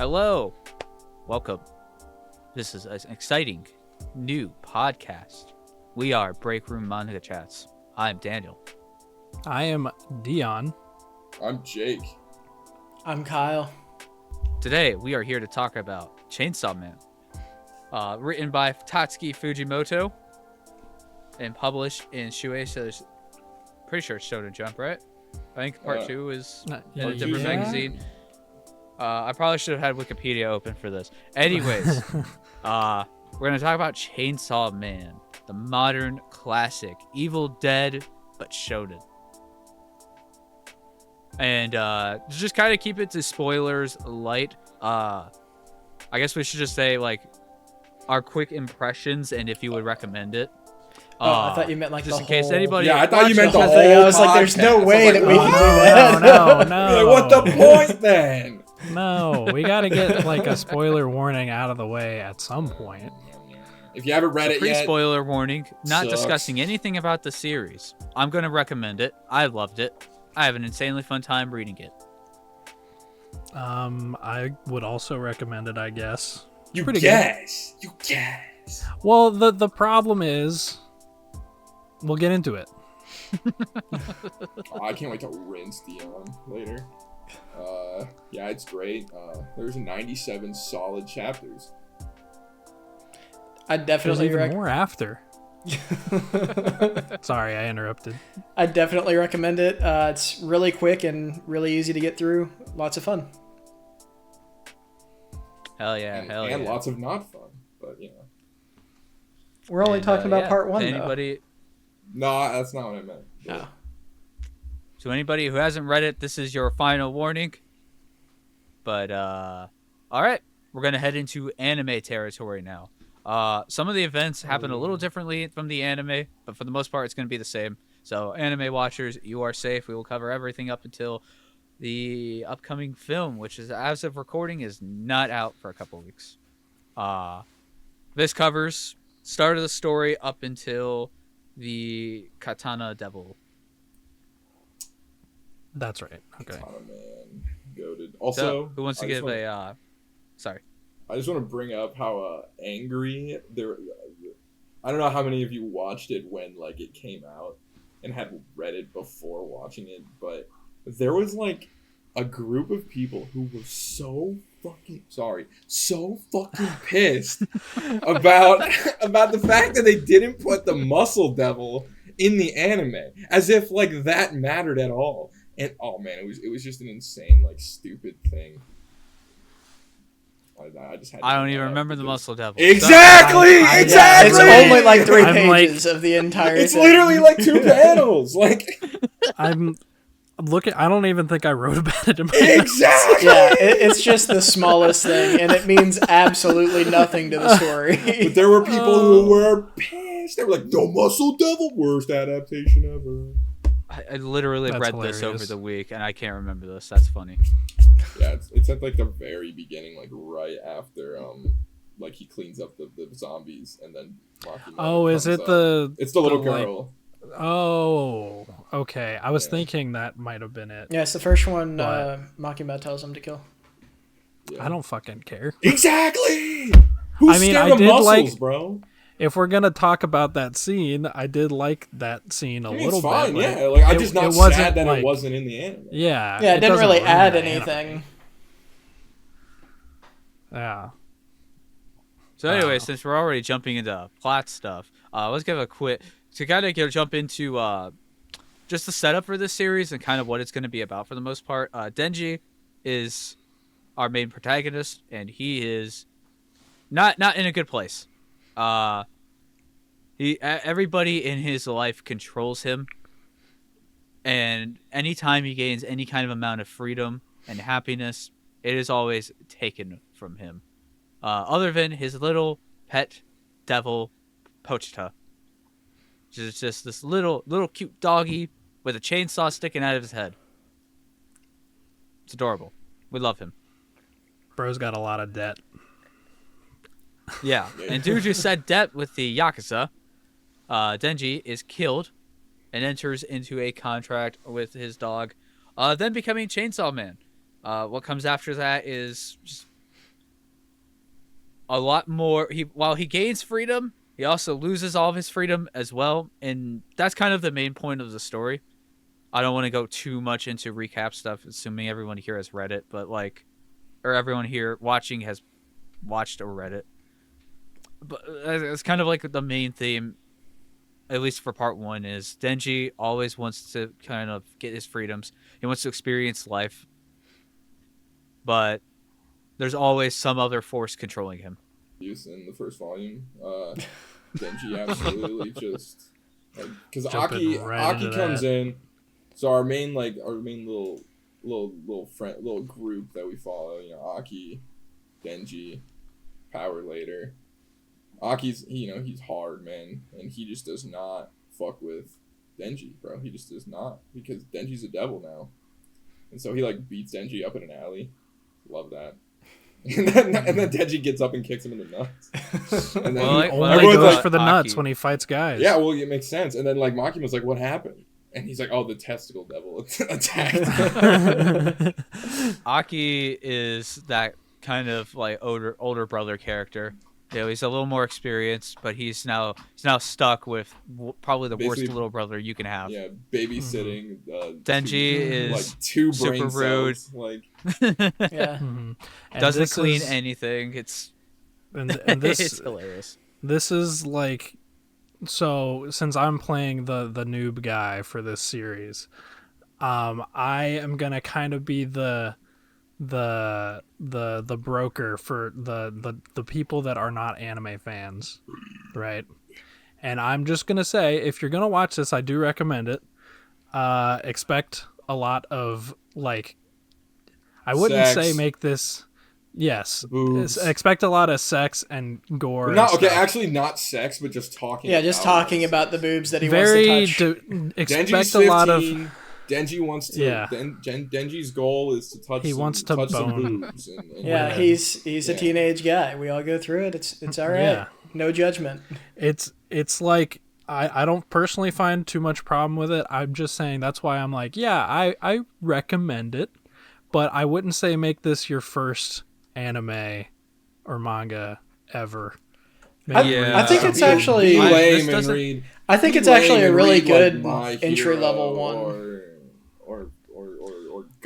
Hello, welcome. This is an exciting new podcast. We are Breakroom Manga Chats. I'm Daniel. I am Dion. I'm Jake. I'm Kyle. Today we are here to talk about Chainsaw Man, written by Tatsuki Fujimoto and published in Shueisha's, pretty sure it's Shonen Jump, right? I think part 2 is in a different magazine. I probably should have had Wikipedia open for this. Anyways, we're going to talk about Chainsaw Man, the modern classic, Evil Dead, but shonen. And just kind of keep it to spoilers light. I guess we should just say, like, our quick impressions and if you would recommend it. I thought you meant like just the in case whole... anybody. Yeah, I thought you meant the whole whole thing. I was like, there's no way that we can do that. No. Like, what the point then? No, we got to get like a spoiler warning out of the way at some point. If you haven't read it yet, Pre-spoiler warning. Not sucks. discussing anything about the series. I'm going to recommend it. I loved it. I have an insanely fun time reading it. I would also recommend it, I guess. You pretty guess. You guess. Well, the problem is, we'll get into it. I can't wait to rinse Dion later. Yeah, it's great. There's 97 solid chapters. I'd There's definitely even more after. Sorry, I interrupted. I'd definitely recommend it. It's really quick and really easy to get through. Lots of fun. Hell yeah, and lots of not fun, but you know. We're only talking about part one, anybody, No, that's not what I meant. though. To anybody who hasn't read it, this is your final warning. But, all right. We're going to head into anime territory now. Some of the events happen a little differently from the anime, but for the most part, it's going to be the same. So, anime watchers, you are safe. We will cover everything up until the upcoming film, which is, as of recording, is not out for a couple weeks. This covers start of the story up until the Katana Devil. That's right. Okay. Oh man, goated. Also, So, who wants to give sorry. I just want to bring up how angry there. I don't know how many of you watched it when like it came out and had read it before watching it, but there was like a group of people who were so fucking pissed about the fact that they didn't put the Muscle Devil in the anime, as if like that mattered at all. And oh man, it was just an insane, like, stupid thing. I just had. I don't even remember the Muscle Devil. Exactly. It's only like 3 pages of the entire. It's thing. literally like 2 panels. Like I'm looking. I don't even think I wrote about it in my exactly. Yeah, it's just the smallest thing, and it means absolutely nothing to the story. But there were people who were pissed. They were like, "The Muscle Devil, worst adaptation ever." I literally That's read hilarious. this over the week, and I can't remember this. That's funny. Yeah, it's at like the very beginning, like right after like he cleans up the zombies, and then Maki Oh, is it the? It's the little like- girl. Oh, okay. I was thinking that might have been it. Yeah, it's the first one But- Makima tells him to kill. Yeah. I don't fucking care. Exactly. Who's I mean, scared I of did muscles, like- bro? If we're gonna talk about that scene, I did like that scene a I mean, little it's fine, bit. yeah. Like, I'm it- just it not wasn't, sad that like- it wasn't in the anime. Yeah. Yeah, it didn't doesn't really ruin add the anime. anything. Yeah. So anyway, since we're already jumping into plot stuff, let's give a quick to kind of jump into just the setup for this series and kind of what it's going to be about for the most part. Denji is our main protagonist, and he is not in a good place. Everybody in his life controls him, and anytime he gains any kind of amount of freedom and happiness, it is always taken from him. Other than his little pet devil, Pochita, which is just this little cute doggy with a chainsaw sticking out of his head. It's adorable. We love him. Bro's got a lot of debt. Yeah, and due to said debt with the Yakuza, Denji is killed and enters into a contract with his dog, then becoming Chainsaw Man. What comes after that is just a lot more. While he gains freedom, he also loses all of his freedom as well, and that's kind of the main point of the story. I don't want to go too much into recap stuff, assuming everyone here has read it, but like, or everyone here watching has watched or read it. But it's kind of like the main theme, at least for part 1, is Denji always wants to kind of get his freedoms. He wants to experience life, but there's always some other force controlling him. Use in the first volume, Denji absolutely just because Jumping right Aki into comes that. in. So our main little group that we follow, you know, Aki, Denji, Power later. Aki's, he's hard, man, and he just does not fuck with Denji, bro. He just does not, because Denji's a devil now, and so he like beats Denji up in an alley. Love that. And then Denji gets up and kicks him in the nuts. And then He only everyone's goes like, for the nuts Aki. when he fights guys. yeah, well, it makes sense. And then like Makima's like, what happened? And he's like, oh, the testicle devil attacked. Aki is that kind of like older brother character. You know, he's a little more experienced, but he's now stuck with probably the worst Basically, little brother you can have. Yeah, babysitting. Denji is like 2 super brain rude. cells. Like, Yeah. Mhm. And Doesn't this clean is- anything. It's and this it's hilarious. This is like, so since I'm playing the noob guy for this series, I am gonna kind of be the broker for the people that are not anime fans, right? And I'm just gonna say, if you're gonna watch this, I do recommend it. Expect a lot of like, I wouldn't Sex. say make this. Yes, Boobs. expect a lot of sex and gore. and not okay. stuff. Actually, not sex, but just talking. Yeah, just talking about the boobs that he Very wants to touch. expect Denji's a 15. lot of. Denji wants to. Yeah. Denji's goal is to touch. He wants to touch some bone. boobs. And Yeah, women. he's a Yeah. teenage guy. We all go through it. It's all right. Yeah. No judgment. It's like I don't personally find too much problem with it. I'm just saying that's why I'm like, yeah, I recommend it, but I wouldn't say make this your first anime or manga ever. Maybe Yeah. I think Be- it's Be actually. this lame and doesn't- read. I think Be it's actually lame a and really read, good like, My entry level Hero one. Or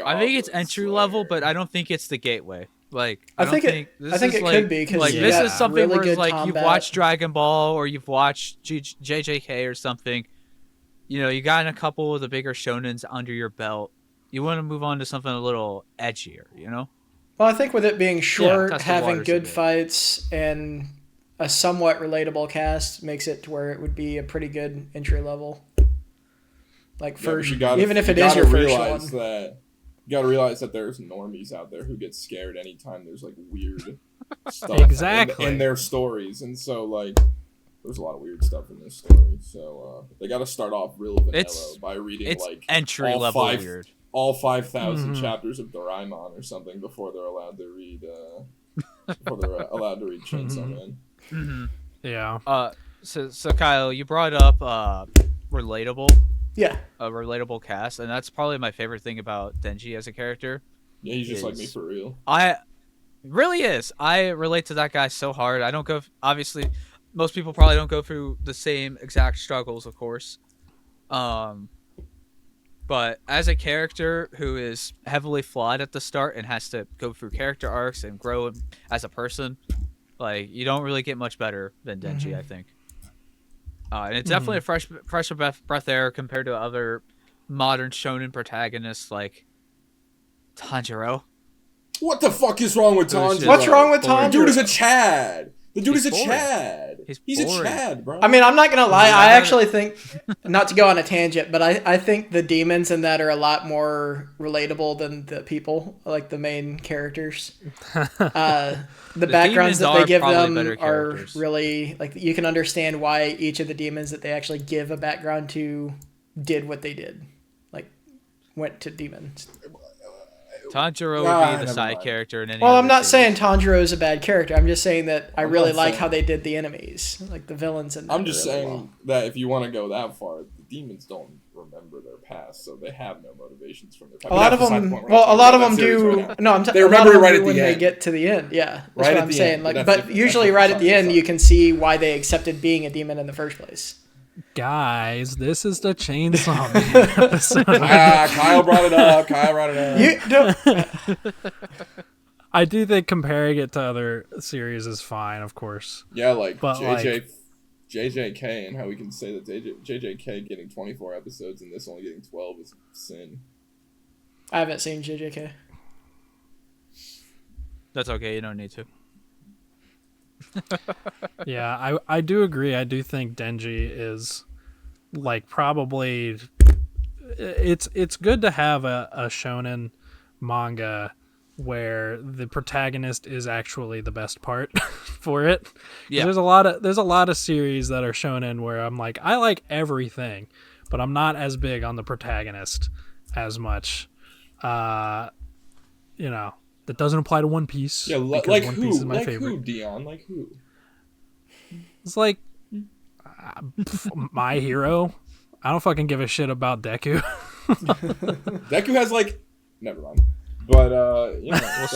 I think it's Goblin entry level, Slayer. but I don't think it's the gateway. Like I don't think it- this I think is it like, could be, 'cause like you this got is something really where it's good like you've combat. watched Dragon Ball or you've watched JJK or something. You know, you got a couple of the bigger shonens under your belt. You want to move on to something a little edgier, you know? Well, I think with it being short, test the having waters a good bit. fights, and a somewhat relatable cast makes it to where it would be a pretty good entry level. Like Yeah, but first, you gotta- even if it you is your gotta first realize one. that you gotta realize that there's normies out there who get scared anytime there's like weird stuff Exactly. in their stories, and so like there's a lot of weird stuff in this story. So they got to start off real vanilla It's- by reading It's like entry all level five- weird. all 5,000 Mhm. chapters of Doraemon or something before they're allowed to read. Before they're allowed to read Chainsaw Man. Mm-hmm. yeah. So Kyle, you brought up relatable, Yeah, a relatable cast, and that's probably my favorite thing about Denji as a character. Yeah, he's just like me Is- for real. I really is. I relate to that guy so hard. I don't go. Obviously, most people probably don't go through the same exact struggles, of course. But as a character who is heavily flawed at the start and has to go through character arcs and grow as a person, like you don't really get much better than Denji, I think. And it's definitely a fresher breath air compared to other modern shonen protagonists like Tanjiro. What the fuck is wrong with Who's Tanjiro? just What's wrong with boring. The dude is Tanjiro? a Chad. The dude He's is a boring. Chad. He's a boring. Chad, bro. I mean, I'm not gonna lie. Yeah, I I actually think, not to go on a tangent, but I think the demons in that are a lot more relatable than the people, like the main characters. The backgrounds demons that they are give probably them better are characters. really like you can understand why each of the demons that they actually give a background to did what they did, like went to demons. Tanjiro would Ah, be the never side mind. character in any Well, I'm other not saying series. Tanjiro is a bad character. I'm just saying that I I'm really not like saying- how they did the enemies, like the villains. In that I'm just really saying well. that if you want to go that far, the demons don't remember their past, so they have no motivations from their past. A lot of them. Well, a lot of them do. No, They remember it right at the when they end. get to the end. Yeah, that's Right what at I'm the saying. end, Like, but but that's usually different. right at the Sorry, end, sorry. you can see why they accepted being a demon in the first place. Guys, this is the Chainsaw Man episode. Kyle brought it up. You don't. I do think comparing it to other series is fine, of course. Yeah, like But, JJK, and how we can say that JJK getting 24 episodes and this only getting 12 is sin. I haven't seen JJK. That's okay. You don't need to. Yeah, I do agree. I do think Denji is like probably it's good to have a shonen manga where the protagonist is actually the best part for it. 'Cause Yeah. there's a lot of series that are shonen where I'm like, I like everything, but I'm not as big on the protagonist as much. You know, that doesn't apply to One Piece. Yeah, because like One who? Piece is my Like favorite. who, Dion? Like who? It's like My Hero. I don't fucking give a shit about Deku. Deku has like, never mind. But you know, We'll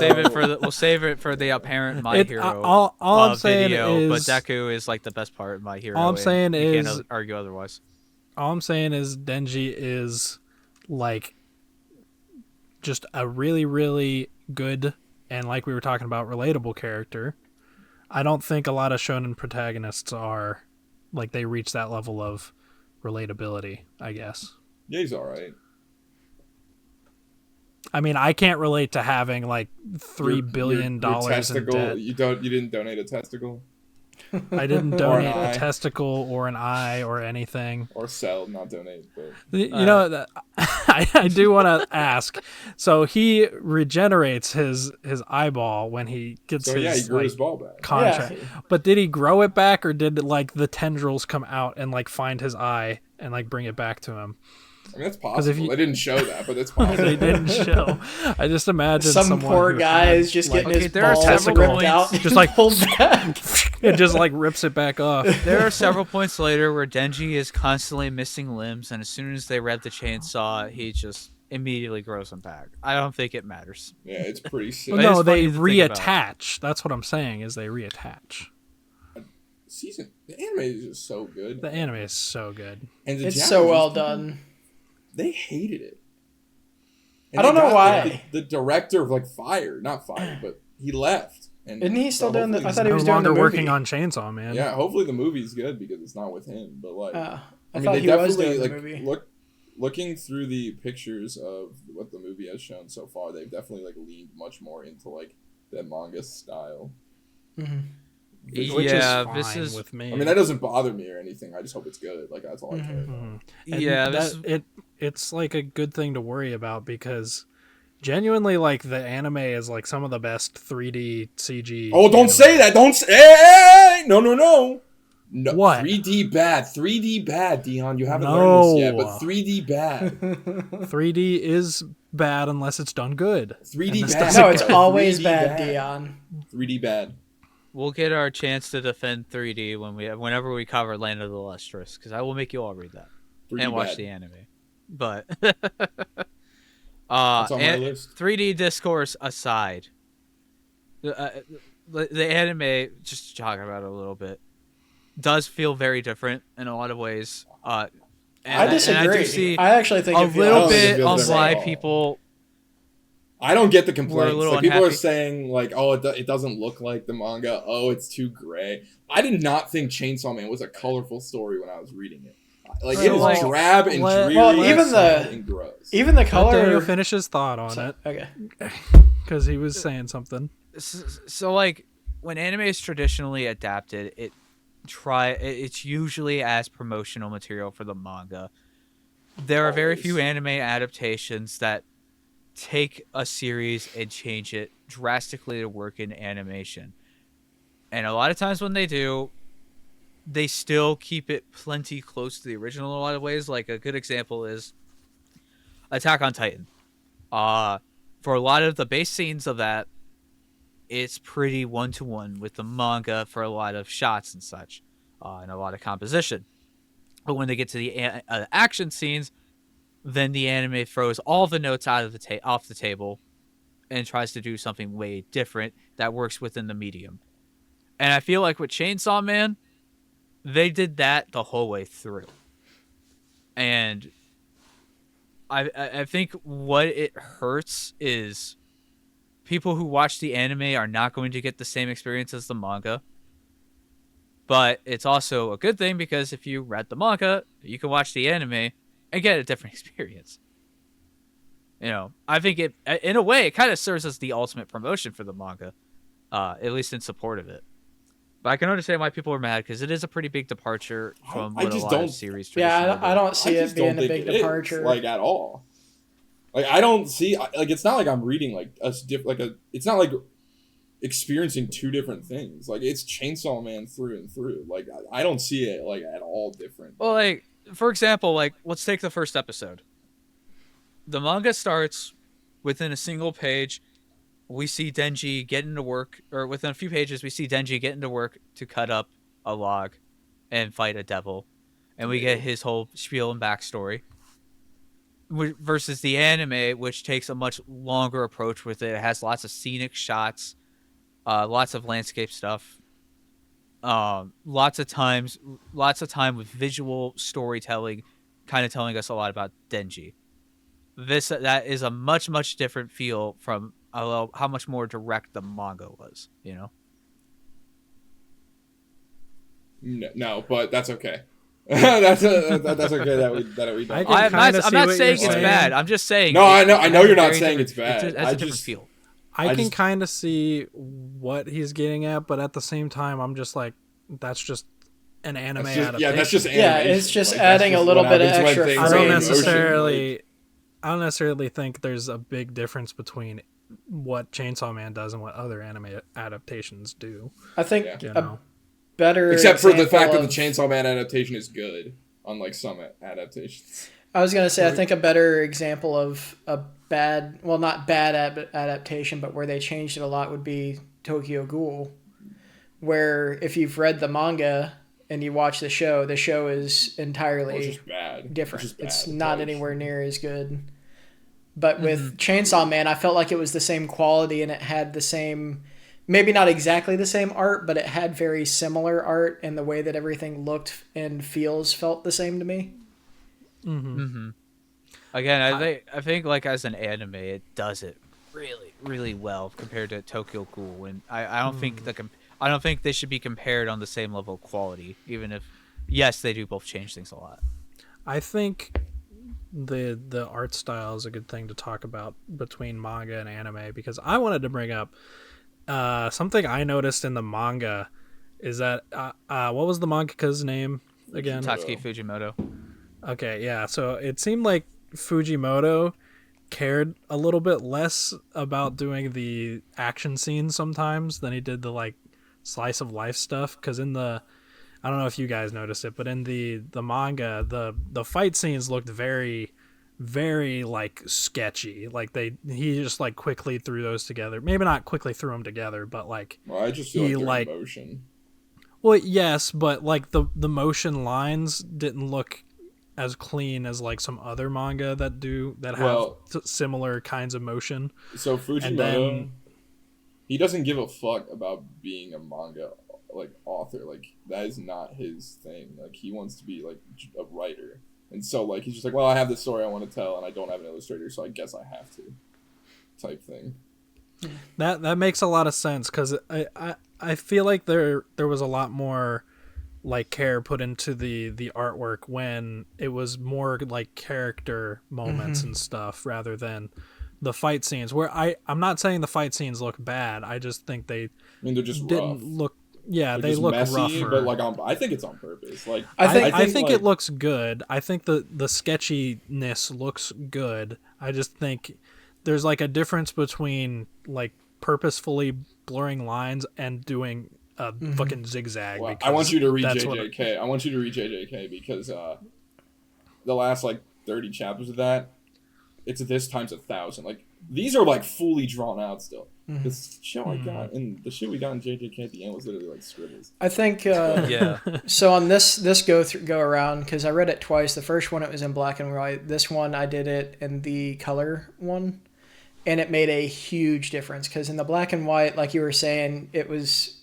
save it for the apparent My It- Hero all I'm saying video. is- But Deku is like the best part of My Hero. All I'm and saying you is- can't argue otherwise. All I'm saying is Denji is like just a really, really good and, like we were talking about, relatable character. I don't think a lot of shonen protagonists are like they reach that level of relatability, I guess. yeah, he's all right. I mean, I can't relate to having like $3 billion Your in testicle, debt. You didn't donate a testicle I didn't Or donate an a eye. testicle or an eye or anything. or sell, not donate. But You know, that I do want to ask. So he regenerates his eyeball when he gets so his yeah, he grew like, his ball back. contract. Yeah. But did he grow it back, or did like the tendrils come out and like find his eye and like bring it back to him? I mean, that's if possible. you- They didn't show that, but that's They possible. didn't show. I just imagine Some someone poor who guy had, is just like, getting his there are balls several ripped points, out, just like- pulled back. it just like rips it back off. There are several points later where Denji is constantly missing limbs, and as soon as they rev the chainsaw, he just immediately grows them back. I don't think it matters. Yeah, it's pretty sick. Well, But no, it's funny they to think about. reattach. That's what I'm saying. Is they reattach. The anime is just so good, The anime is so good. and the It's so Japanese well people, done. They hated it. I don't they know got, why. like, the director of not fired, but he left. And Isn't he still doing the- hopefully I thought he No was doing the longer working movie. on Chainsaw Man. Yeah, hopefully the movie's good because it's not with him. But like, I I mean, thought they he was definitely doing the like movie. looking through the pictures of what the movie has shown so far. They've definitely like leaned much more into like the manga style. Mhm. Which Yeah, is fine this is- with me. I mean, that doesn't bother me or anything. I just hope it's good. Like that's all I care about. Mhm. And Yeah, this it's like a good thing to worry about because genuinely, like the anime is like some of the best 3D CG. Oh, don't anime. say that! Don't say. Hey! No. No, What? 3D bad. 3D bad, Dion. You haven't learned No. this yet, but 3D bad. 3D is bad unless it's done good. 3D And this bad. doesn't No, it's go. always 3D bad, Dion. 3D bad. We'll get our chance to defend 3D whenever we cover Land of the Lustrous, because I will make you all read that 3D and watch bad. the anime. But That's on my and list. 3D discourse aside, the anime, just talking about it a little bit, does feel very different in a lot of ways. And I disagree. And I do see I actually think a it feels- little I don't think it bit feels on different why at all. people. I don't get the We're a complaints. little Like people are unhappy. saying, like, "Oh, it doesn't look like the manga. Oh, it's too gray." I did not think Chainsaw Man was a colorful story when I was reading it. Like, it So, is like, drab and let- dreary. Well, even and the- sad and gross. Even the Let Daniel color. finish his thought on it Okay. because he was saying something. So like when anime is traditionally adapted, it's usually as promotional material for the manga. There are very Always. few anime adaptations that take a series and change it drastically to work in animation. And a lot of times when they do, they still keep it plenty close to the original in a lot of ways. Like a good example is Attack on Titan. For a lot of the base scenes of that, it's pretty one-to-one with the manga for a lot of shots and such, and a lot of composition. But when they get to the action scenes, then the anime throws all the notes out of the off the table and tries to do something way different that works within the medium. And I feel like with Chainsaw Man, they did that the whole way through. And I think what it hurts is people who watch the anime are not going to get the same experience as the manga. But it's also a good thing because if you read the manga, you can watch the anime and get a different experience. You know, I think it, in a way, it kind of serves as the ultimate promotion for the manga, at least in support of it. But I can understand why people are mad because it is a pretty big departure from what a lot of series traditionally Yeah, I don't see it being a big it departure. Is, like at all. Like I don't see like it's not like I'm reading like it's not like experiencing two different things. Like it's Chainsaw Man through and through. Like I don't see it like at all different. Well, like for example, like let's take the first episode. The manga starts within a single page. We see Denji get into work, or within a few pages, we see Denji get into work to cut up a log and fight a devil. And we get his whole spiel and backstory. Versus the anime, which takes a much longer approach with it. It has lots of scenic shots, lots of landscape stuff, lots of time with visual storytelling, kind of telling us a lot about Denji. That is a much different feel from how much more direct the manga was, you know. No, but that's okay. that's okay that we don't. I'm not saying it's bad. I'm just saying. No, I know you're not saying it's bad. It has a different feel. I can kind of see what he's getting at, but at the same time, I'm just like, that's just an anime adaptation. Yeah, that's just animation. Yeah, it's just like, adding a little bit of extra. I don't necessarily think there's a big difference between what Chainsaw Man does and what other anime adaptations do. I think better, except for the fact that the Chainsaw Man adaptation is good, unlike some adaptations. I was gonna say, I think a better example of a bad, well, not bad adaptation, but where they changed it a lot would be Tokyo Ghoul, where if you've read the manga and you watch the show is entirely different. It's not anywhere near as good. But with Chainsaw Man, I felt like it was the same quality and it had the same, maybe not exactly the same art, but it had very similar art, and the way that everything looked and felt the same to me. Again, I think like as an anime, it does it really, really well compared to Tokyo Ghoul, and I don't think I don't think they should be compared on the same level of quality, even if yes, they do both change things a lot. I think the art style is a good thing to talk about between manga and anime, because I wanted to bring up something I noticed in the manga is that what was the mangaka's name again? Tatsuki Fujimoto. Okay, yeah. So it seemed like Fujimoto cared a little bit less about doing the action scenes sometimes than he did the like slice of life stuff. Because in the, I don't know if you guys noticed it, but in the manga, the fight scenes looked very, very like sketchy. Like he just like quickly threw those together. Maybe not quickly threw them together, but like I just feel like motion. Well, yes, but like the motion lines didn't look as clean as like some other manga that have similar kinds of motion. So Fujimoto, he doesn't give a fuck about being a manga like author. Like that is not his thing. Like he wants to be like a writer, and so like he's just like, well, I have this story I want to tell, and I don't have an illustrator, so I guess I have to, type thing. That makes a lot of sense, because I feel like there was a lot more like care put into the artwork when it was more like character moments and stuff rather than the fight scenes, where I'm not saying the fight scenes look bad. I just think they're just didn't look. Yeah, they look messy, rougher. But like I think it's on purpose. Like I think it looks good. I think the sketchiness looks good. I just think there's like a difference between like purposefully blurring lines and doing a fucking zigzag. Well, I want you to read JJK. I want you to read JJK because the last like 30 chapters of that, it's this times 1,000. Like these are like fully drawn out still. Mhm. This show I got and the shit we got in JJK at the end was literally like scribbles. I think Yeah. so. On this go around, because I read it twice. The first one it was in black and white. This one I did it in the color one, and it made a huge difference. Because in the black and white, like you were saying, it was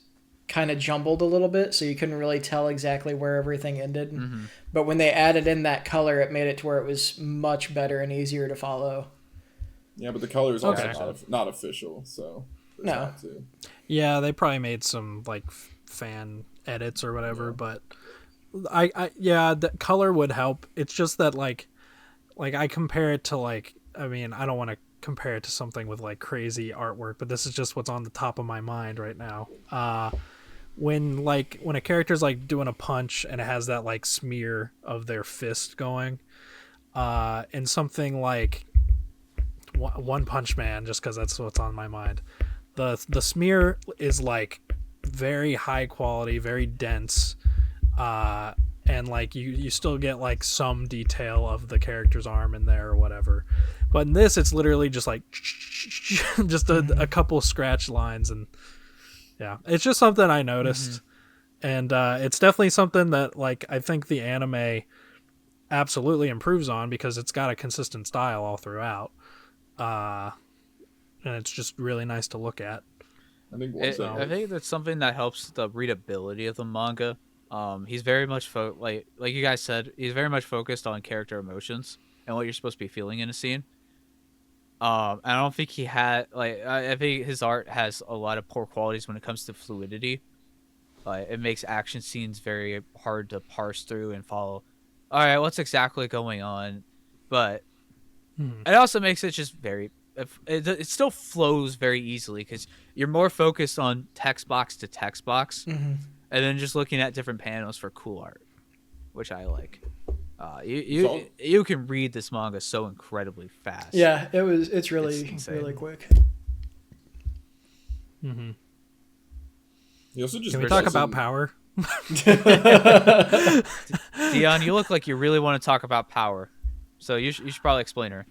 kind of jumbled a little bit, so you couldn't really tell exactly where everything ended. Mm-hmm. But when they added in that color, it made it to where it was much better and easier to follow. Yeah, but the color is also Okay. not official, so there's No. that too. Yeah, they probably made some like fan edits or whatever, but yeah, the color would help. It's just that like I compare it to like, I mean, I don't want to compare it to something with like crazy artwork, but this is just what's on the top of my mind right now. When a character's like doing a punch and it has that like smear of their fist going, in something like One Punch Man, just because that's what's on my mind. The smear is like very high quality, very dense, and like you still get like some detail of the character's arm in there or whatever. But in this, it's literally just like just a couple scratch lines, and yeah, it's just something I noticed, and it's definitely something that like I think the anime absolutely improves on because it's got a consistent style all throughout. And it's just really nice to look at. I think I think that's something that helps the readability of the manga. He's very much like you guys said, he's very much focused on character emotions and what you're supposed to be feeling in a scene. I don't think he had I think his art has a lot of poor qualities when it comes to fluidity. It makes action scenes very hard to parse through and follow. All right, what's exactly going on? But it also makes it just very. It still flows very easily because you're more focused on text box to text box, and then just looking at different panels for cool art, which I like. You can read this manga so incredibly fast. Yeah, it's really insane. really quick. Mm-hmm. He also just Can we talk about power? Dion, you look like you really want to talk about power, so you should probably explain her.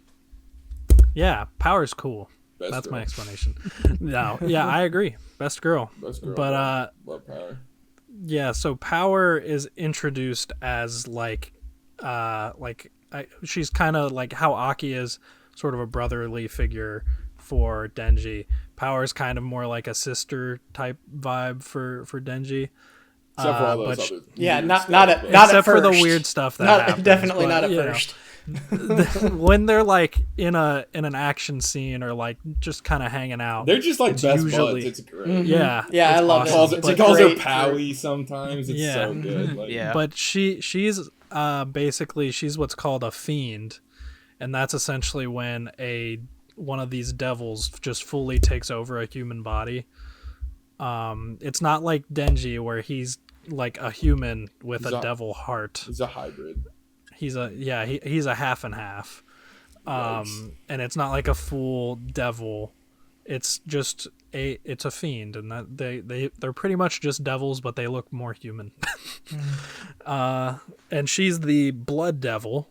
Yeah, power's cool. Best That's girl. my explanation. No, yeah, I agree. Best girl. Best girl. But love power. yeah, so power is introduced as she's kind of like how Aki is sort of a brotherly figure for Denji. Power is kind of more like a sister type vibe for Denji. Except for all those but other Yeah, weird not stuff, not but- at not except at for first. the weird stuff that Not happens, definitely but, not at you know, first. when they're like in an action scene or like just kind of hanging out, They're just like it's best usually- buds. It's great. yeah, Yeah, it's I love awesome. it. He It's a calls her great Powie sometimes. It's Yeah. so good. Like, Yeah. But she's basically she's what's called a fiend, and that's essentially when one of these devils just fully takes over a human body. It's not like Denji where he's like a human with a devil heart. He's a hybrid. He's a half and half. Yikes. And it's not like a full devil. It's just it's a fiend, and that they're pretty much just devils, but they look more human. And she's the blood devil.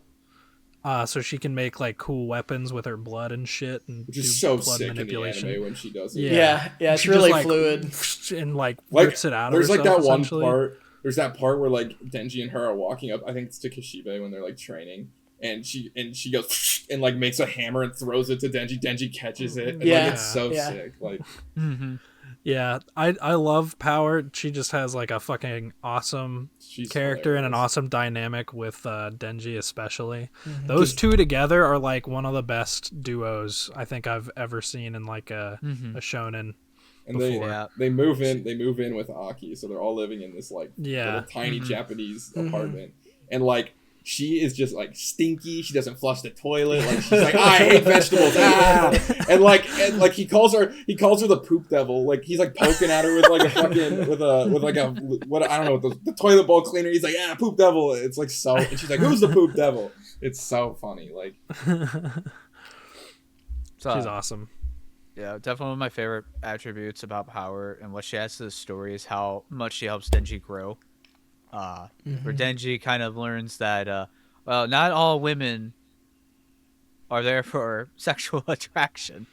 So she can make like cool weapons with her blood and shit, and Which do is so blood sick in the manipulation. anime when she does it. Yeah. Yeah, it's She really just, like, fluid. and like Like, rips it out. there's of like herself, that one essentially. part. There's that part where like Denji and her are walking up. I think it's to Kishibe when they're like training, and she goes and like makes a hammer and throws it to Denji. Denji catches it. And, Yeah. like, it's so Yeah. sick. Like Mm-hmm. Yeah, I love Power. She just has like a fucking awesome she's character and an hilarious. awesome dynamic with Denji, especially. Those two together are like one of the best duos I think I've ever seen in like a shonen. And before. they move in with Aki, so they're all living in this like Yeah. little tiny Japanese apartment, and like she is just like stinky. She doesn't flush the toilet. Like she's like, I hate vegetables. And like he calls her the poop devil. Like he's like poking at her with like a fucking with like a what I don't know the toilet bowl cleaner. He's like, poop devil. It's like so, and she's like, who's the poop devil? It's so funny. Like She's awesome. Yeah, definitely one of my favorite attributes about Power and what she adds to the story is how much she helps Denji grow. Where Denji kind of learns that, well, not all women are there for sexual attraction,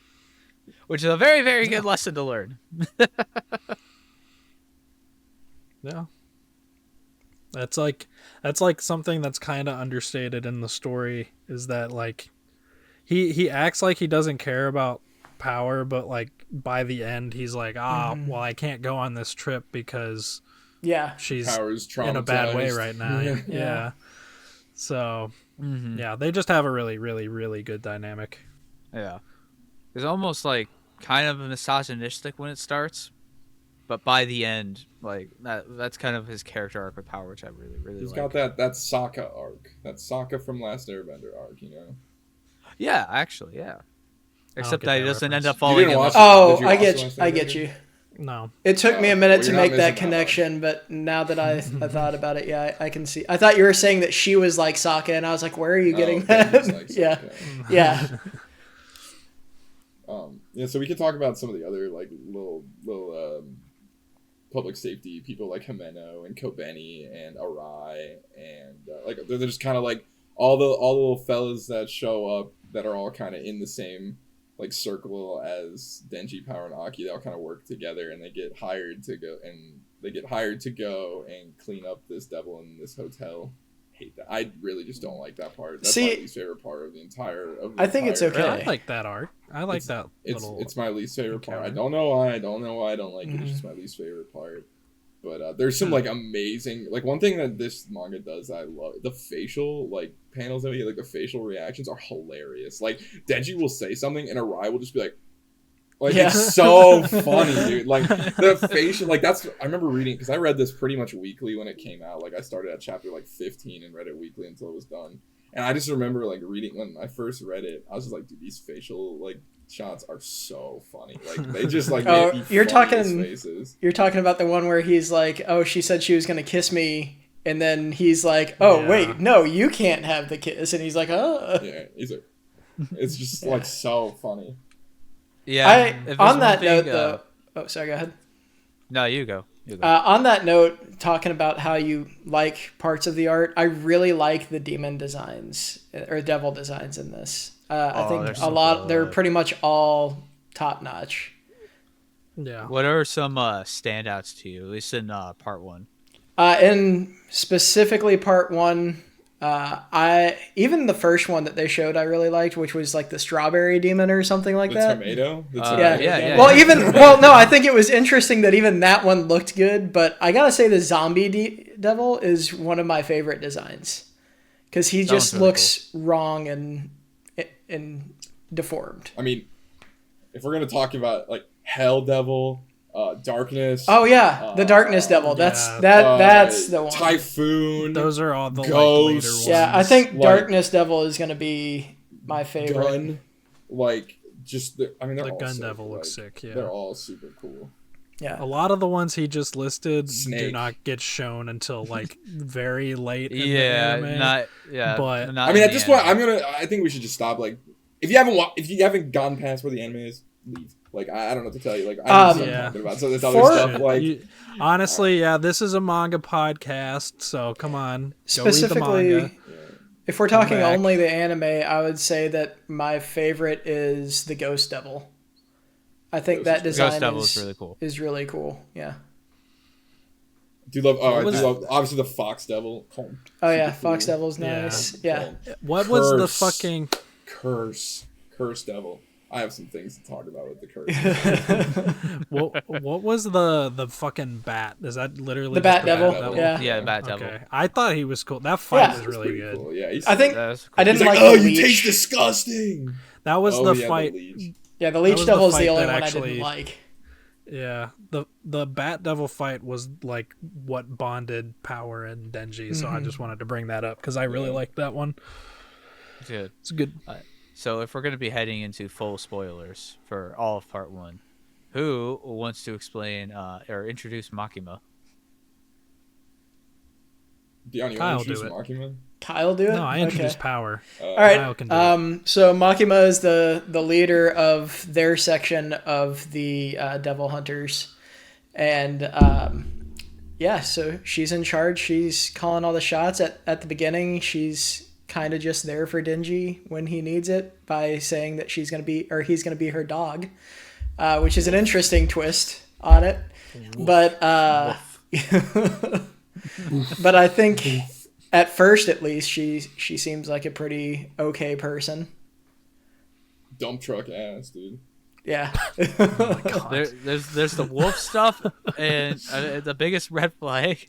which is a very, very good lesson to learn. Yeah. That's like something that's kind of understated in the story, is that like he acts like he doesn't care about power, but like by the end he's like, well, I can't go on this trip because Yeah. she's Power's in a bad way traumatized. right now. Yeah. So yeah, they just have a really, really, really good dynamic. Yeah. It's almost like kind of misogynistic when it starts, but by the end, like that's kind of his character arc with power, which I really, really He's like. got that Sokka arc. That Sokka from Last Airbender arc, you know? Yeah, actually, yeah. Except get that he that doesn't end reference. up falling in didn't love. watch Oh, Did you I also get watch you. that I get movie? you. No. It took me a well, minute to you're not make missing that that connection, but now that I thought about it, yeah, I can see. I thought you were saying that she was like Sokka, and I was like, where are you getting that? Benji's like Yeah, Sokka. yeah. Yeah, so we could talk about some of the other like little public safety people like Himeno and Kobeni and Arai and like they're just kind of like all the little fellas that show up that are all kind of in the same like circle as Denji, Power, and Aki. They all kind of work together and they get hired to go and clean up this devil in this hotel. Hate that. I really just don't like that part. That's my See, least favorite part of the entire. I think it's entire- okay. I like that arc. I like that little. It's my least favorite part. I encounter. don't know why. I don't know why I don't like it. It's just my least favorite part. But there's some like amazing, like one thing that this manga does that I love, the facial like panels that we get, like the facial reactions are hilarious. Like Denji will say something and Arai will just be like Yeah. it's so funny, dude. Like the facial, like that's I remember reading because I read this pretty much weekly when it came out. Like I started at chapter like 15 and read it weekly until it was done. And I just remember like reading when I first read it, I was just like, dude, these facial like shots are so funny. Like they just like Oh, make the you're funniest talking- faces. You're talking about the one where he's like, oh, she said she was going to kiss me. And then he's like, oh, Yeah. wait, no, you can't have the kiss. And he's like, oh. Yeah, he's like, it's just like so funny. Yeah. if there's On one that thing, note, though. Oh, sorry, go ahead. No, you go. You go. On that note, talking about how you like parts of the art, I really like the demon designs or devil designs in this. I think they're a so lot, they're good. pretty much all top notch. Yeah. What are some standouts to you, at least in part one? In specifically part one, I even the first one that they showed I really liked, which was like the strawberry demon or something like The that. tomato? The Yeah, tomato yeah, devil? yeah. Well, no, I think it was interesting that even that one looked good, but I gotta say the zombie devil is one of my favorite designs because he That just one's really looks wrong and deformed. I mean, if we're gonna talk about like Hell Devil, Darkness. Oh yeah, the darkness devil. That's yeah. that's the one. Typhoon. Those are all the like, Ghost. later ones. Yeah, I think like- darkness devil is gonna be my favorite. Gun. Like just I mean they're The all gun sick, devil looks like, sick, yeah. They're all super cool. Yeah. A lot of the ones he just listed do Snake. not get shown until like very late in the Yeah, anime. not yeah. But- not I mean in at the this point anime. I think we should just stop. Like if you haven't gone past where the anime is, leave. Like I don't know what to tell you. Like I know what Yeah. I'm talking about. So there's other For- stuff like Honestly, yeah, this is a manga podcast, so come on, go read the Specifically, manga. if we're talking back. only the anime, I would say that my favorite is the Ghost Devil. I think that design Ghost Devil is really cool. Is really cool. Yeah. do love What I was- do love obviously the Fox Devil. Oh yeah, Super cool. Fox Devil's Yeah. nice. Yeah. What was the Curse. fucking? Curse Devil. I have some things to talk about with the curse. What was the fucking bat? Is that literally The just Bat Devil. Devil. Yeah. Yeah, the Bat Devil. Okay, I thought he was cool. That fight Yeah. was It's really pretty good. cool. Yeah, he's, I think That's cool. I didn't he's like like, oh, the you leech. taste disgusting. That was Oh, the yeah, fight. leech. Yeah, the Leech was Devil the is the fight only that one I actually- didn't like. Yeah, the Bat Devil fight was like what bonded Power and Denji. So I just wanted to bring that up because I really liked that one. Good. It's good. So if we're going to be heading into full spoilers for all of part one, who wants to explain or introduce Makima? Dion, you Kyle, want to do introduce Makima? Kyle do it? No, I introduced Power. All Kyle right. can do it. So Makima is the leader of their section of the Devil Hunters, and yeah, so she's in charge. She's calling all the shots at the beginning. She's kind of just there for Denji when he needs it by saying that he's going to be her dog, which is an interesting twist on it. But but I think at first, at least, she seems like a pretty okay person. Dump truck ass, dude. Yeah. There's the wolf stuff, and the biggest red flag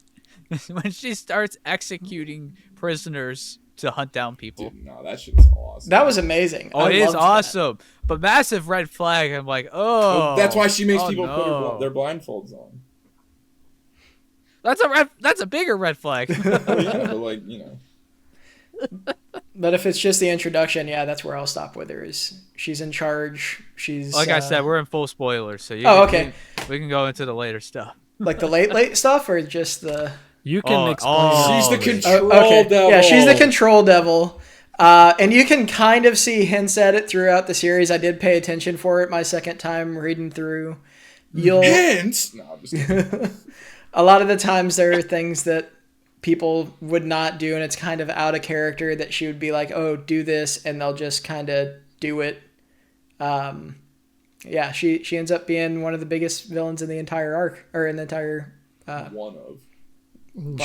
is when she starts executing prisoners to hunt down people. Dude, no, that shit's awesome. That was amazing. Oh, it is awesome, but massive red flag. I'm like, Well, that's why she makes people no. put their blindfolds on. That's a bigger red flag. Oh, yeah, but like, you know. But if it's just the introduction, yeah, that's where I'll stop with her. Is she's in charge? She's Like I said, we're in full spoilers, so okay. We can go into the later stuff. Like the late stuff, or just the. You can explain. She's the this. control devil. Yeah, she's the control devil. And you can kind of see hints at it throughout the series. I did pay attention for it my second time reading through. Hints? No, I'm just kidding. A lot of the times there are things that people would not do, and it's kind of out of character that she would be like, oh, do this, and they'll just kind of do it. Yeah, she ends up being one of the biggest villains in the entire arc, or in the entire... One of.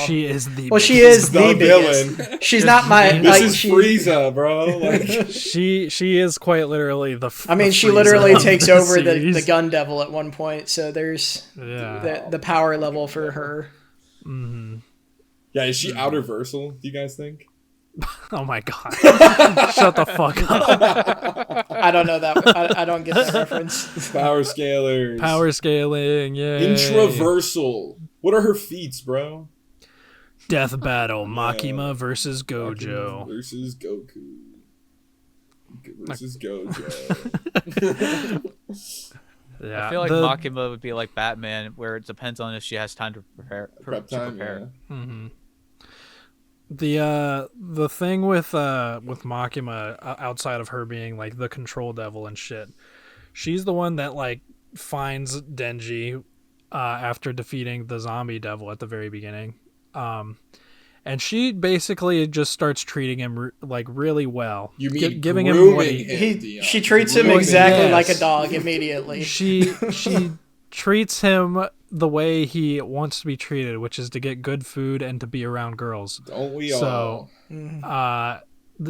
She is the. Well, she is the villain. biggest. She's not my. This is Frieza, bro. Like, she is quite literally the. I mean, she Frieza literally of takes the over the series. gun devil at one point. So there's the power level for her. Mm-hmm. yeah, is she outer versal? Do you guys think? Oh my god! Shut the fuck up. I don't know that. I don't get that reference. Power scalers. Power scaling. Yeah. Intraversal. What are her feats, bro? Death battle. Makima versus Gojo. Makima versus Goku. Versus Gojo. Yeah. I feel like Makima would be like Batman, where it depends on if she has time to prepare. Prep time, yeah. Mm-hmm. The thing with Makima, outside of her being like the control devil and shit, she's the one that like finds Denji after defeating the zombie devil at the very beginning, and she basically just starts treating him like really well. You mean giving him what she treats him exactly like a dog immediately. She treats him the way he wants to be treated, which is to get good food and to be around girls. Don't we all? So,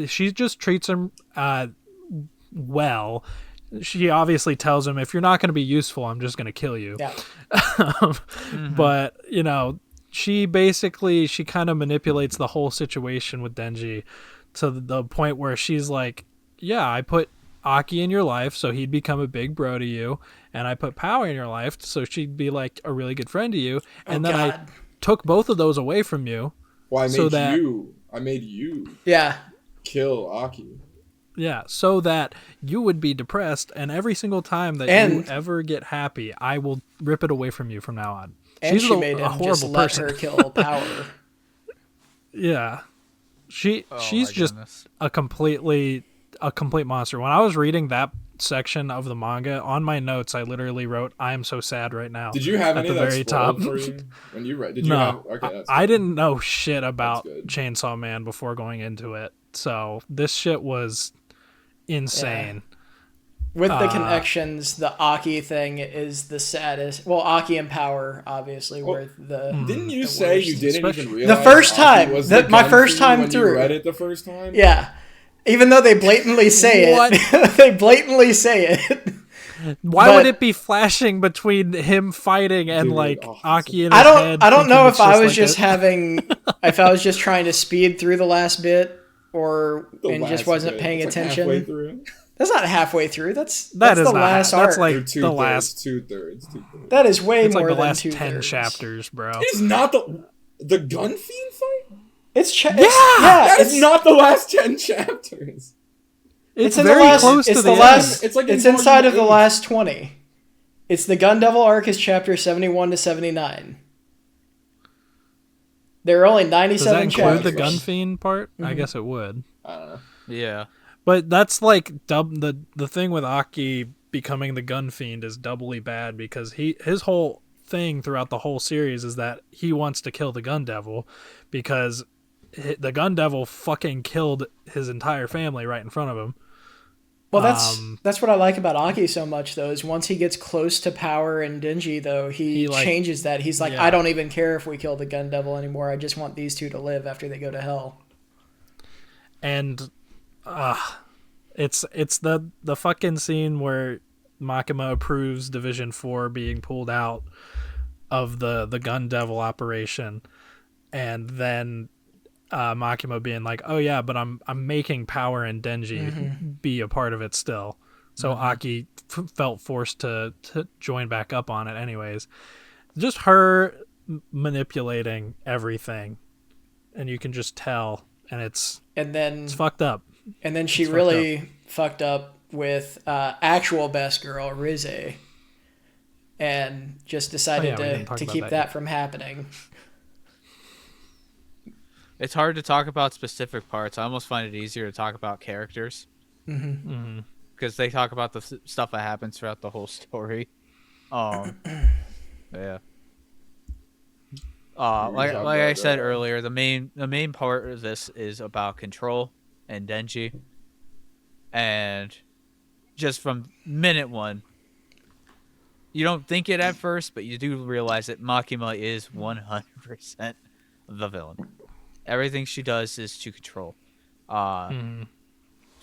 she just treats him well. She obviously tells him, if you're not going to be useful, I'm just going to kill you. Yeah. But, you know, she kind of manipulates the whole situation with Denji to the point where she's like, yeah, I put Aki in your life so he'd become a big bro to you, and I put Power in your life so she'd be like a really good friend to you, and then I took both of those away from you. Well, I made you kill Aki. Yeah, so that you would be depressed, and every single time that you ever get happy, I will rip it away from you from now on. And she's she made him just let her kill Power. Yeah. She's just a complete monster. When I was reading that section of the manga, on my notes I literally wrote, I am so sad right now. Did you have at any the of that very top for you when you read? No, that's I didn't know shit about Chainsaw Man before going into it, so this shit was insane. Yeah. With the connections, the Aki thing is the saddest. Well, Aki and Power, obviously, were the. Didn't you the say worst. you didn't even realize the first time? was My first time when through. You read it the first time. Yeah, even though they blatantly say it, they blatantly say it. Why would it be flashing between him fighting and Aki in his head? I don't know if I was just if I was just trying to speed through the last bit, and just wasn't paying attention. Halfway through. That's not halfway through. That's the last arc. That's like the last 2/3. That is way more like the than last 2/3. 10 chapters, bro. It's not the gun fiend fight. It's not the last 10 chapters. It's very close to the last. It's like it's inside of the last 20. It's the Gun Devil arc is chapter 71 to 79. There are only 97 chapters. Does that chapters. include the gun fiend part? I guess it would. I don't know. Yeah. But that's like the thing with Aki becoming the gun fiend is doubly bad because his whole thing throughout the whole series is that he wants to kill the gun devil because the gun devil fucking killed his entire family right in front of him. Well, that's what I like about Aki so much, though, is once he gets close to power and Denji, though, he like, changes that. He's like, I don't even care if we kill the gun devil anymore. I just want these two to live after they go to hell. And it's the fucking scene where Makima approves Division 4 being pulled out of the gun devil operation, and then Makima being like, oh yeah, but I'm making Power and Denji be a part of it still. So Aki felt forced to join back up on it anyways. Just her manipulating everything, and you can just tell, and it's fucked up. And then she really fucked up with actual best girl Rize, and just decided to keep that from happening. It's hard to talk about specific parts. I almost find it easier to talk about characters. Because they talk about the stuff that happens throughout the whole story. Yeah. Like I said earlier, the main part of this is about control and Denji. And just from minute one, you don't think it at first, but you do realize that Makima is 100% the villain. Everything she does is to control. It's one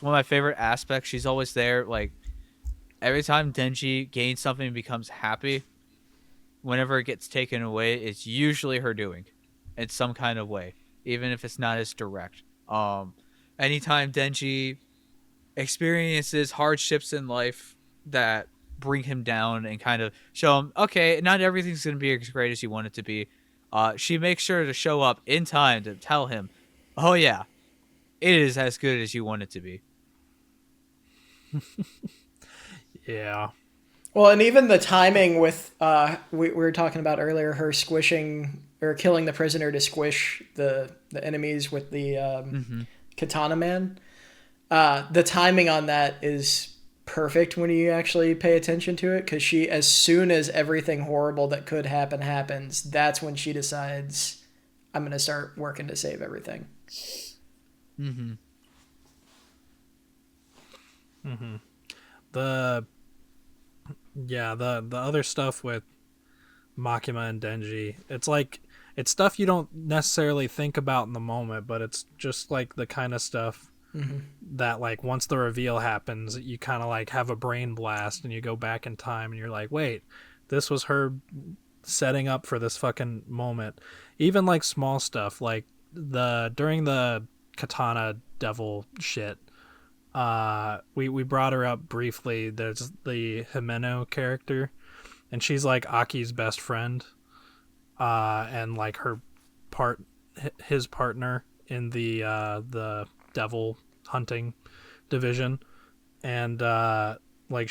of my favorite aspects. She's always there. Like, every time Denji gains something and becomes happy, whenever it gets taken away, it's usually her doing in some kind of way, even if it's not as direct. Anytime Denji experiences hardships in life that bring him down and kind of show him, okay, not everything's going to be as great as you want it to be, she makes sure to show up in time to tell him, oh yeah, it is as good as you want it to be. Yeah. Well, and even the timing with we were talking about earlier, her squishing or killing the prisoner to squish the enemies with the katana man. The timing on that is perfect when you actually pay attention to it, because she, as soon as everything horrible that could happen happens, that's when she decides, I'm going to start working to save everything. The other stuff with Makima and Denji, it's like, it's stuff you don't necessarily think about in the moment, but it's just like the kind of stuff that, like, once the reveal happens, you kind of like have a brain blast and you go back in time and you're like, wait, this was her setting up for this fucking moment. Even like small stuff, like during the katana devil shit, we brought her up briefly. There's the Himeno character, and she's like Aki's best friend, and like his partner in the devil hunting division. And like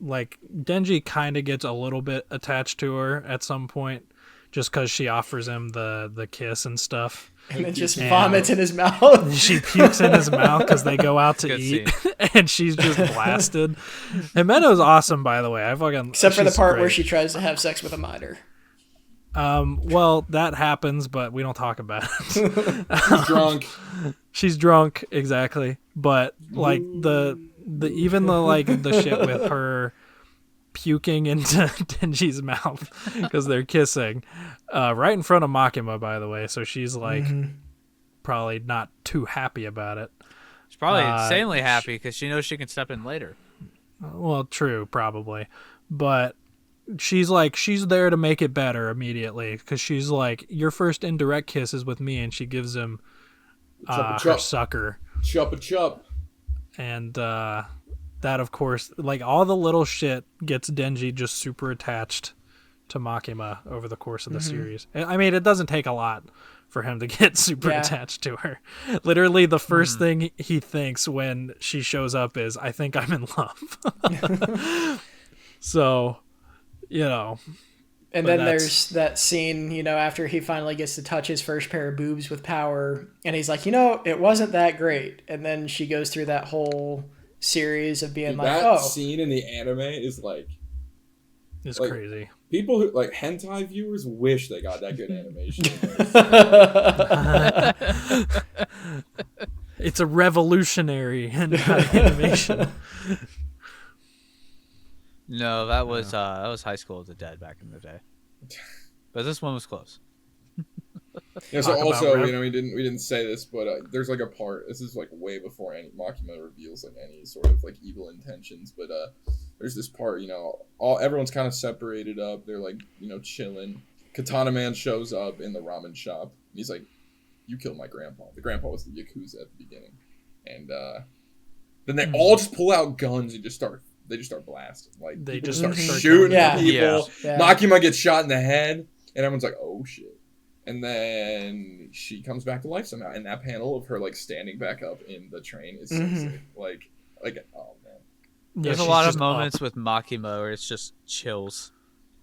Denji kind of gets a little bit attached to her at some point, just because she offers him the kiss and stuff, and then just vomits in his mouth. She pukes in his mouth because they go out to eat, and she's just blasted. Himeno's awesome, by the way. Except for the part where she tries to have sex with a miner. Well, that happens, but we don't talk about it. She's drunk. She's drunk, exactly. But like the shit with her puking into Denji's mouth because they're kissing, right in front of Makima, by the way. So she's like probably not too happy about it. She's probably insanely happy because she knows she can step in later. Well, true, probably, but she's there to make it better immediately, because she's like, your first indirect kiss is with me, and she gives him her sucker. Chup. And that, of course, like, all the little shit gets Denji just super attached to Makima over the course of the series. I mean, it doesn't take a lot for him to get super attached to her. Literally, the first thing he thinks when she shows up is, I think I'm in love. So, you know. And then there's that scene, after he finally gets to touch his first pair of boobs with Power, and he's like, it wasn't that great. And then she goes through that whole series of being that scene in the anime is like... It's crazy. People who like hentai viewers wish they got that good animation. It's a revolutionary animation. No, that was High School of the Dead back in the day. But this one was close. Yeah, so Talk also, about we didn't say this, but there's like a part. This is like way before any Makima reveals like any sort of like evil intentions. But there's this part, everyone's kind of separated up. They're like, chilling. Katana Man shows up in the ramen shop. And he's like, "You killed my grandpa." The grandpa was the Yakuza at the beginning, and then they all just pull out guns and they just start blasting. Like They people just start start shooting killing people. Yeah. Makima gets shot in the head, and everyone's like, "Oh shit." And then she comes back to life somehow. And that panel of her like standing back up in the train is so sick. Like, oh man. There's a she's lot of just moments up. with Makima where it's just chills,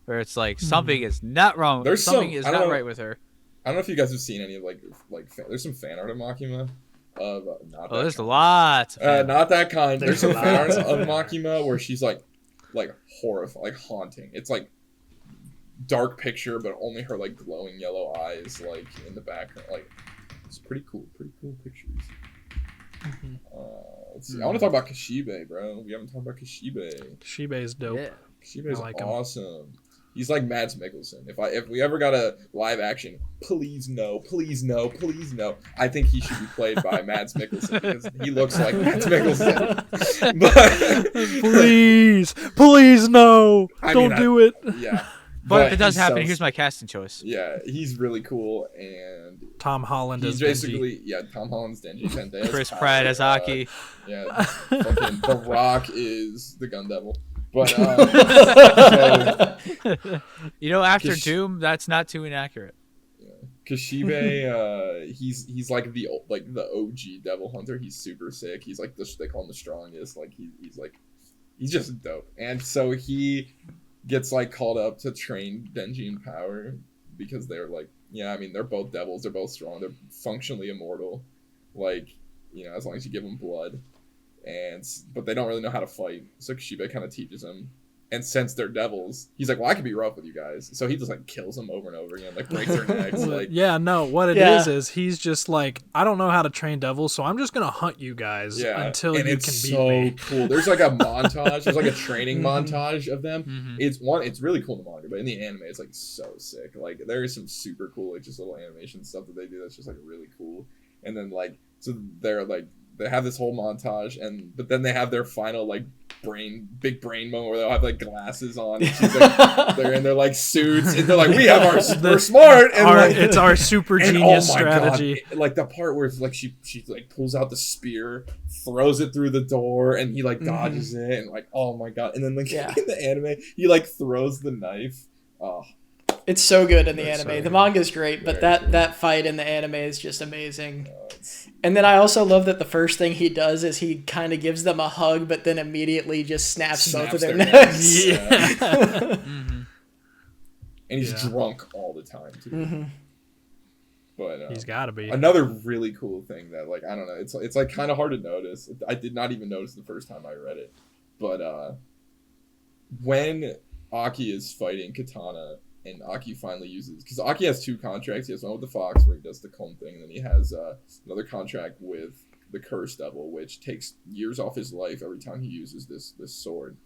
where it's like something is not wrong. There's something some- is I don't not know- right with her. I don't know if you guys have seen any of there's some fan art of Makima. Of not Oh, that there's kind. lots. Not that kind. There's some There's fan art lots of of fan art. Makima where she's like horrified, like haunting. It's like dark picture, but only her like glowing yellow eyes like in the background. Like it's pretty cool pictures. Let's see. I want to talk about Kashibe, bro. We haven't talked about Kashibe. Shibe's dope. Yeah. Kashibe is I like him. awesome. He's like Mads Mikkelsen. If we ever got a live action, please no. I think he should be played by Mads Mikkelsen because he looks like Mads Mikkelsen. Please, no! I Don't mean, do it. Yeah. But if it does he happen, sounds- here's my casting choice. Yeah, he's really cool, and Tom Holland he's is Benji. basically Tom Holland's Denji Tente. as Chris Tyler, Pratt as Aki. Yeah, fucking The Rock is the Gun Devil. But so, After Kish- Doom, that's not too inaccurate. Kashibe, he's like the OG Devil Hunter. He's super sick. He's like they call him the strongest. Like he's just dope. And so he gets like called up to train Denji in power because they're like, they're both devils. They're both strong. They're functionally immortal. Like, as long as you give them blood. But they don't really know how to fight. So Kashibe kind of teaches them. And since they're devils, he's like, well, I can be rough with you guys. So he just like kills them over and over again, like breaks their necks. Like, what it Yeah. is he's just like, I don't know how to train devils, so I'm just gonna hunt you guys until and you it's can beat so me. cool. There's like a montage. There's like a training montage of them. Mhm. It's really cool in the manga, but in the anime, it's like so sick. Like there is some super cool, like just little animation stuff that they do that's just like really cool. And then like so they're like they have this whole montage, but then they have their final like big brain moment where they'll have like glasses on. And she's like, they're in their like suits, and they're like, we have we're smart, and like It's our super and, genius oh my strategy. God, like the part where it's like she like pulls out the spear, throws it through the door, and he like dodges it, and like oh my God, and then like Yeah. in the anime he like throws the knife. Oh, It's so good in the That's anime. so The good. manga's great, but Very good. that fight in the anime is just amazing. it's And then I also love that the first thing he does is he kind of gives them a hug, but then immediately just snaps both of their necks. Yeah. Mhm. And he's Yeah. drunk all the time too. Mhm. But He's gotta be. another really cool thing that like I don't know, it's like kind of hard to notice. I did not even notice the first time I read it, but when Aki is fighting Katana and Aki finally uses, because Aki has two contracts. He has one with the Fox where he does the comb thing, and then he has another contract with the Curse Devil, which takes years off his life every time he uses this sword.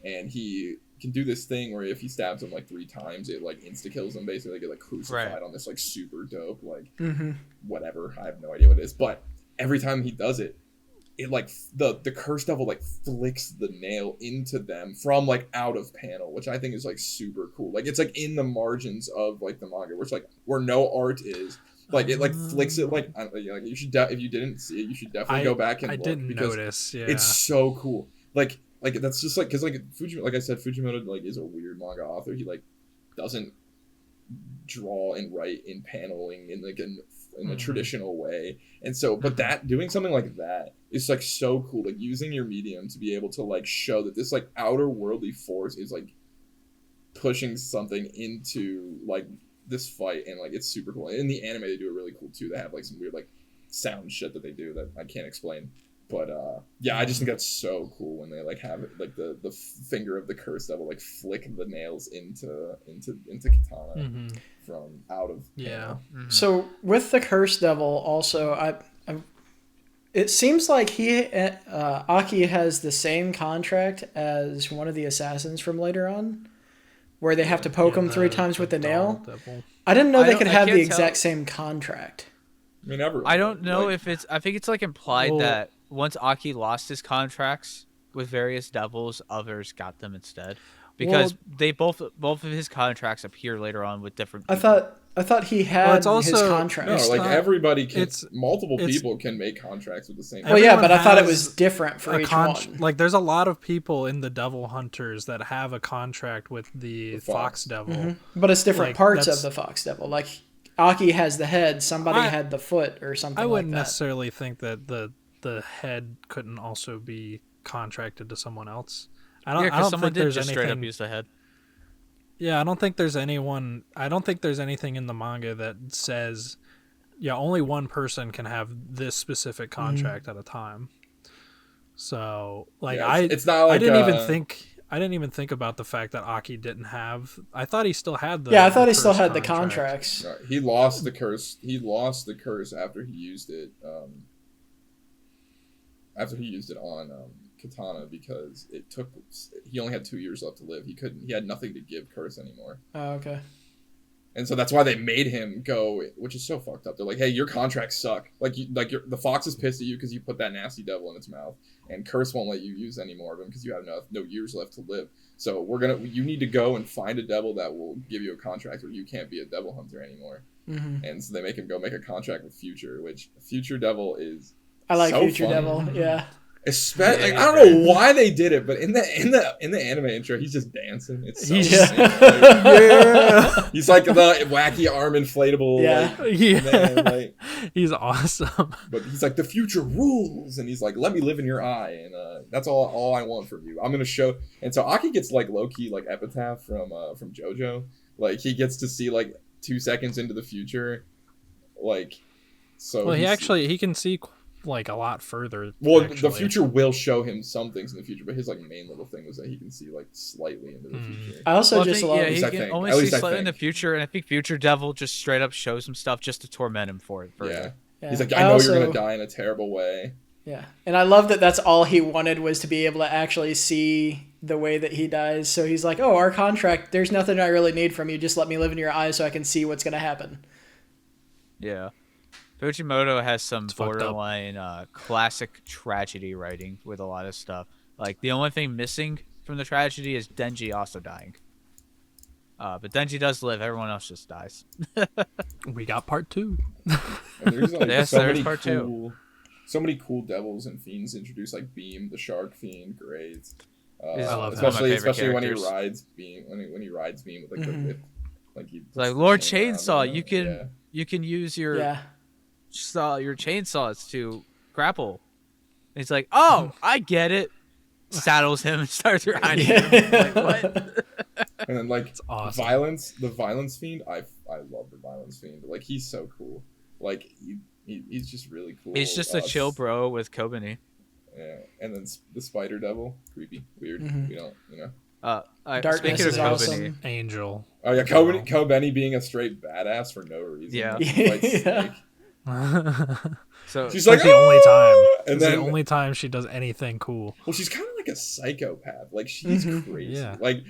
And he can do this thing where if he stabs him like 3 times, it like insta kills him. Basically, they get like crucified Right. on this like super dope like Mm-hmm. whatever. I have no idea what it is, but every time he does it, it like the Curse Devil like flicks the nail into them from like out of panel, which I think is like super cool. Like it's like in the margins of like the manga, where it's like where no art is. Like it like flicks it like you should if you didn't see it, you should definitely go back and I look didn't because notice. Yeah. it's so cool. Like that's just like because like like I said, Fujimoto like is a weird manga author. He like doesn't draw and write in paneling in like in a traditional way, and so but that doing something like that is like so cool. Like using your medium to be able to like show that this like outer worldly force is like pushing something into like this fight, and like it's super cool. In the anime they do it really cool too. They have like some weird like sound shit that they do that I can't explain. But yeah, I just think that's so cool when they like have it like the finger of the curse devil like flick the nails into Katana from out of Yeah. Mhm. So with the Curse Devil, also, it seems like Aki has the same contract as one of the assassins from later on, where they have to poke him 3 times with the nail. Devil. I didn't know they I could have the can't exact tell. same contract. I mean, everyone. I don't know like, if it's. I think it's like implied Well- that once Aki lost his contracts with various devils, others got them instead. Because they both of his contracts appear later on with different. I people. thought he had it's also- his no, contract. like not- everybody can. it's- Multiple it's- people can make contracts with the same. Well, yeah, Everyone but I thought it has was different for each one. like there's a lot of people in the Devil Hunters that have a contract with the The Fox Fox. Devil. But it's different Like, parts that's- of the Fox Devil. Like Aki has the head, somebody I- had the foot, or something I wouldn't like that. necessarily think that the head couldn't also be contracted to someone else. I Yeah, don't because someone think did there's just straight up anything. use the head. Yeah, I don't think there's anyone. I don't think there's anything in the manga that says, yeah, only one person can have this specific contract at a time. So, like, Yeah, it's not like I didn't even think. I didn't even think about the fact that Aki didn't have. I thought he still had the. Yeah, I thought he curse still had the contract. contracts. No, he lost the curse. He lost the curse after he used it. After he used it on Katana because it took. He only had 2 years left to live. He couldn't. He had nothing to give curse anymore. Oh, okay. And so that's why they made him go, which is so fucked up. They're like, "Hey, your contracts suck. The fox is pissed at you because you put that nasty devil in its mouth, and Curse won't let you use any more of him because you have no years left to live. So you need to go and find a devil that will give you a contract, or you can't be a devil hunter anymore." Mm-hmm. And so they make him go make a contract with Future, which Future Devil is. I like so Future funny. Devil. Yeah. Especially, Yeah, I don't know why they did it, but in the anime intro, he's just dancing. It's so He's insane. Yeah, He's like the wacky arm inflatable. Yeah. Like, yeah. man, like, He's awesome. but he's like, the future rules, and he's like, let me live in your eye, and that's all I want from you. I'm gonna show. And so Aki gets like low key like epitaph from JoJo. Like he gets to see like 2 seconds into the future, like. So Well, he's- he can see like a lot further. Well, actually. the future will show him some things in the future, but his like main little thing was that he can see like slightly into the future. I also Well, I just think, love. yeah, least he I can think. only At see least I slightly in the think. future, and I think Future Devil just straight up shows him stuff just to torment him for it. Yeah. Further. Yeah. He's like, I I know also- you're gonna die in a terrible way. Yeah, and I love that. That's all he wanted was to be able to actually see the way that he dies. So he's like, "Oh, our contract. There's nothing I really need from you. Just let me live in your eyes so I can see what's gonna happen." Yeah. Fujimoto has some fucked up. borderline classic tragedy writing with a lot of stuff. Like, the only thing missing from the tragedy is Denji also dying. But Denji does live. Everyone else just dies. We got part 2. And there's like Yes, so there's many part two. cool, so many cool devils and fiends introduced, like Beam, the Shark Fiend, great. I love him. especially One of my favorite when he characters. rides Beam, when he rides Beam with like the whip, like he puts Like the Lord chain around Chainsaw, him, you can yeah. you can use your Yeah, your chainsaws to grapple. And he's like, "Oh, I get it." Saddles him and starts riding him. Like, what? And then like awesome. the violence fiend, I love the violence fiend. Like he's so cool. Like he's just really cool. He's just a chill bro with Kobani. Yeah, and then the spider devil, creepy, weird. Mhm. We don't, you know. Darkness Speaking of is Kobani, awesome. Angel. Oh yeah, Kobeni being a straight badass for no reason. Yeah. He fights Yeah. Snake. so She's It's like the only time. "Ah!" And It's then, the only time she does anything cool. well, she's kind of like a psychopath. Like she's Mhm. crazy. Yeah. Like,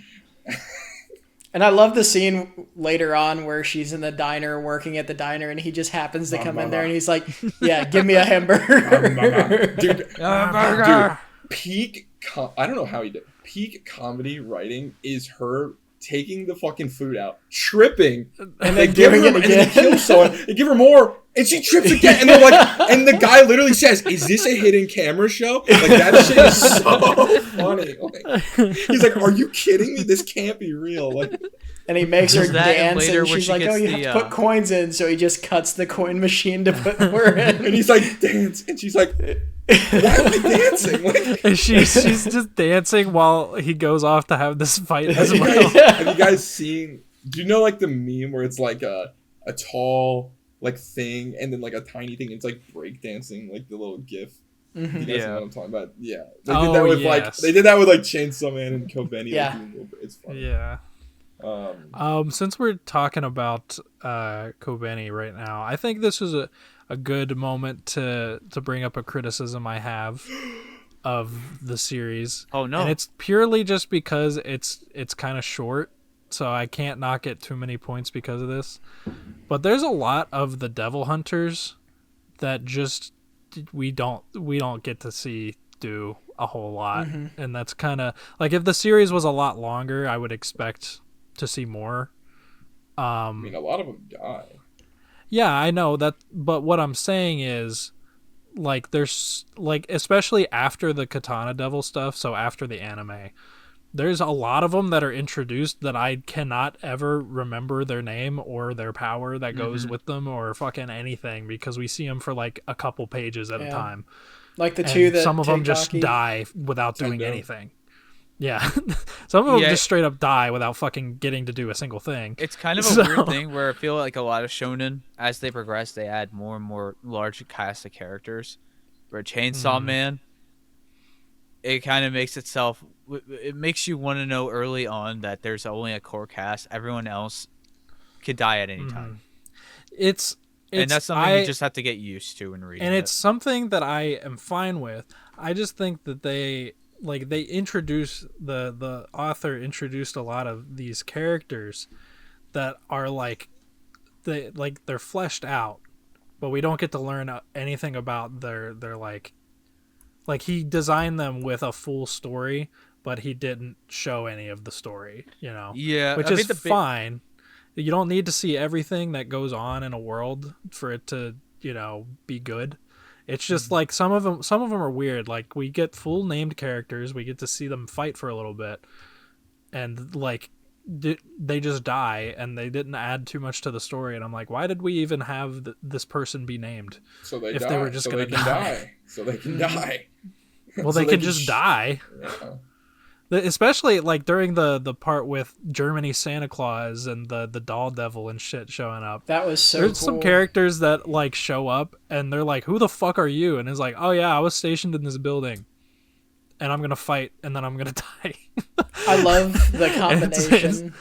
and I love the scene later on where she's in the diner working at the diner, and he just happens to come in there, and he's like, "Yeah, give me a hamburger." dude, burger. peak. I don't know how he did. Peak comedy writing is her taking the fucking food out, tripping, And they then give her, giving it and then again. kill someone. They give her more, and she trips again. And they're like, and the guy literally says, "Is this a hidden camera show?" Like that shit is so funny. Like, he's like, "Are you kidding me? This can't be real." Like, And he makes her Does that, and dance, later and where she's she like, gets "Oh, you the, have to put coins in." So he just cuts the coin machine to put more in. and he's like, "Dance," and she's like, "Why am I dancing?" Like, And she's just dancing while he goes off to have this fight as have, you well. guys, have you guys seen? Do you know like the meme where it's like a tall like thing and then like a tiny thing? It's like breakdancing, like the little gif. You guys Yeah. know what I'm talking about? Yeah. They Oh, did that with yes. they did that with like Chainsaw Man and Kobeni. Yeah. Like, it's funny. Yeah. Um, Since we're talking about Kobeni right now, I think this is a good moment to bring up a criticism I have of the series. Oh, no. And it's purely just because it's kind of short, so I can't knock it too many points because of this. But there's a lot of the Devil Hunters that just we don't get to see do a whole lot. And that's kind of like, if the series was a lot longer, I would expect to see more. I mean, a lot of them die. Yeah, I know that, but what I'm saying is, like, there's like, especially after the Katana Devil stuff, so after the anime, there's a lot of them that are introduced that I cannot ever remember their name or their power that goes with them or fucking anything, because we see them for like a couple pages at a time. Like the And two that some of them take just Taki. die without doing Tendo. anything. Yeah. Some of them Yeah. just straight up die without fucking getting to do a single thing. It's kind of a So- weird thing where I feel like a lot of shonen, as they progress, they add more and more large cast of characters. Where Chainsaw Man, it kind of makes itself. It makes you want to know early on that there's only a core cast. Everyone else could die at any time, It's and that's something you just have to get used to in reading. and it's it. something that I am fine with. I just think that they introduce the author introduced a lot of these characters that are they're fleshed out, but we don't get to learn anything about their like he designed them with a full story, but he didn't show any of the story, Yeah, which I is think fine. You don't need to see everything that goes on in a world for it to, be good. It's just like some of them are weird. Like, we get full named characters, we get to see them fight for a little bit, and like they just die, and they didn't add too much to the story. And I'm like, why did we even have this person be named? So they If die. they were just so gonna they can die. die. So they can die. Well, So they can just die. Yeah. Especially like during the part with Germany Santa Claus and the doll devil and shit showing up. That was so There's cool. some characters that like show up and they're like, "Who the fuck are you?" And it's like, "Oh yeah, I was stationed in this building, and I'm gonna fight, and then I'm gonna die." I love the And combination.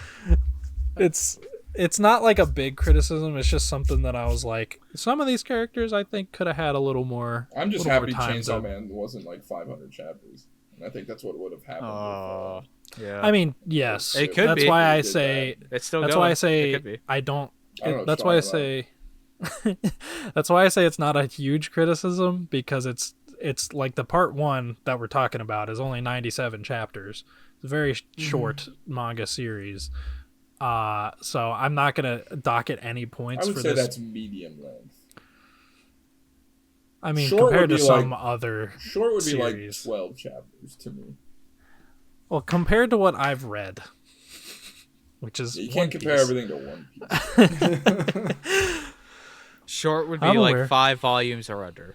it's not like a big criticism. It's just something that I was like, some of these characters I think could have had a little more. I'm just little happy more time Chainsaw to- Man wasn't like 500 chapters. And I think that's what would have happened. yeah, I mean, yes, It could that's be. why I Did say. it's still. That's going. why I It say could be. I don't. I don't know what That's you're why I talking say. That's why I say it's not a huge criticism, because it's like the part 1 that we're talking about is only 97 chapters. It's a very short manga series. So I'm not gonna docket any I points would for say this. that's medium length. I mean, short compared would to be some like- other. Short would be Series. like 12 chapters to me. Well, compared to what I've read, which is You One can't compare Piece. everything to One Piece. Short would be I'm like aware. 5 volumes or under,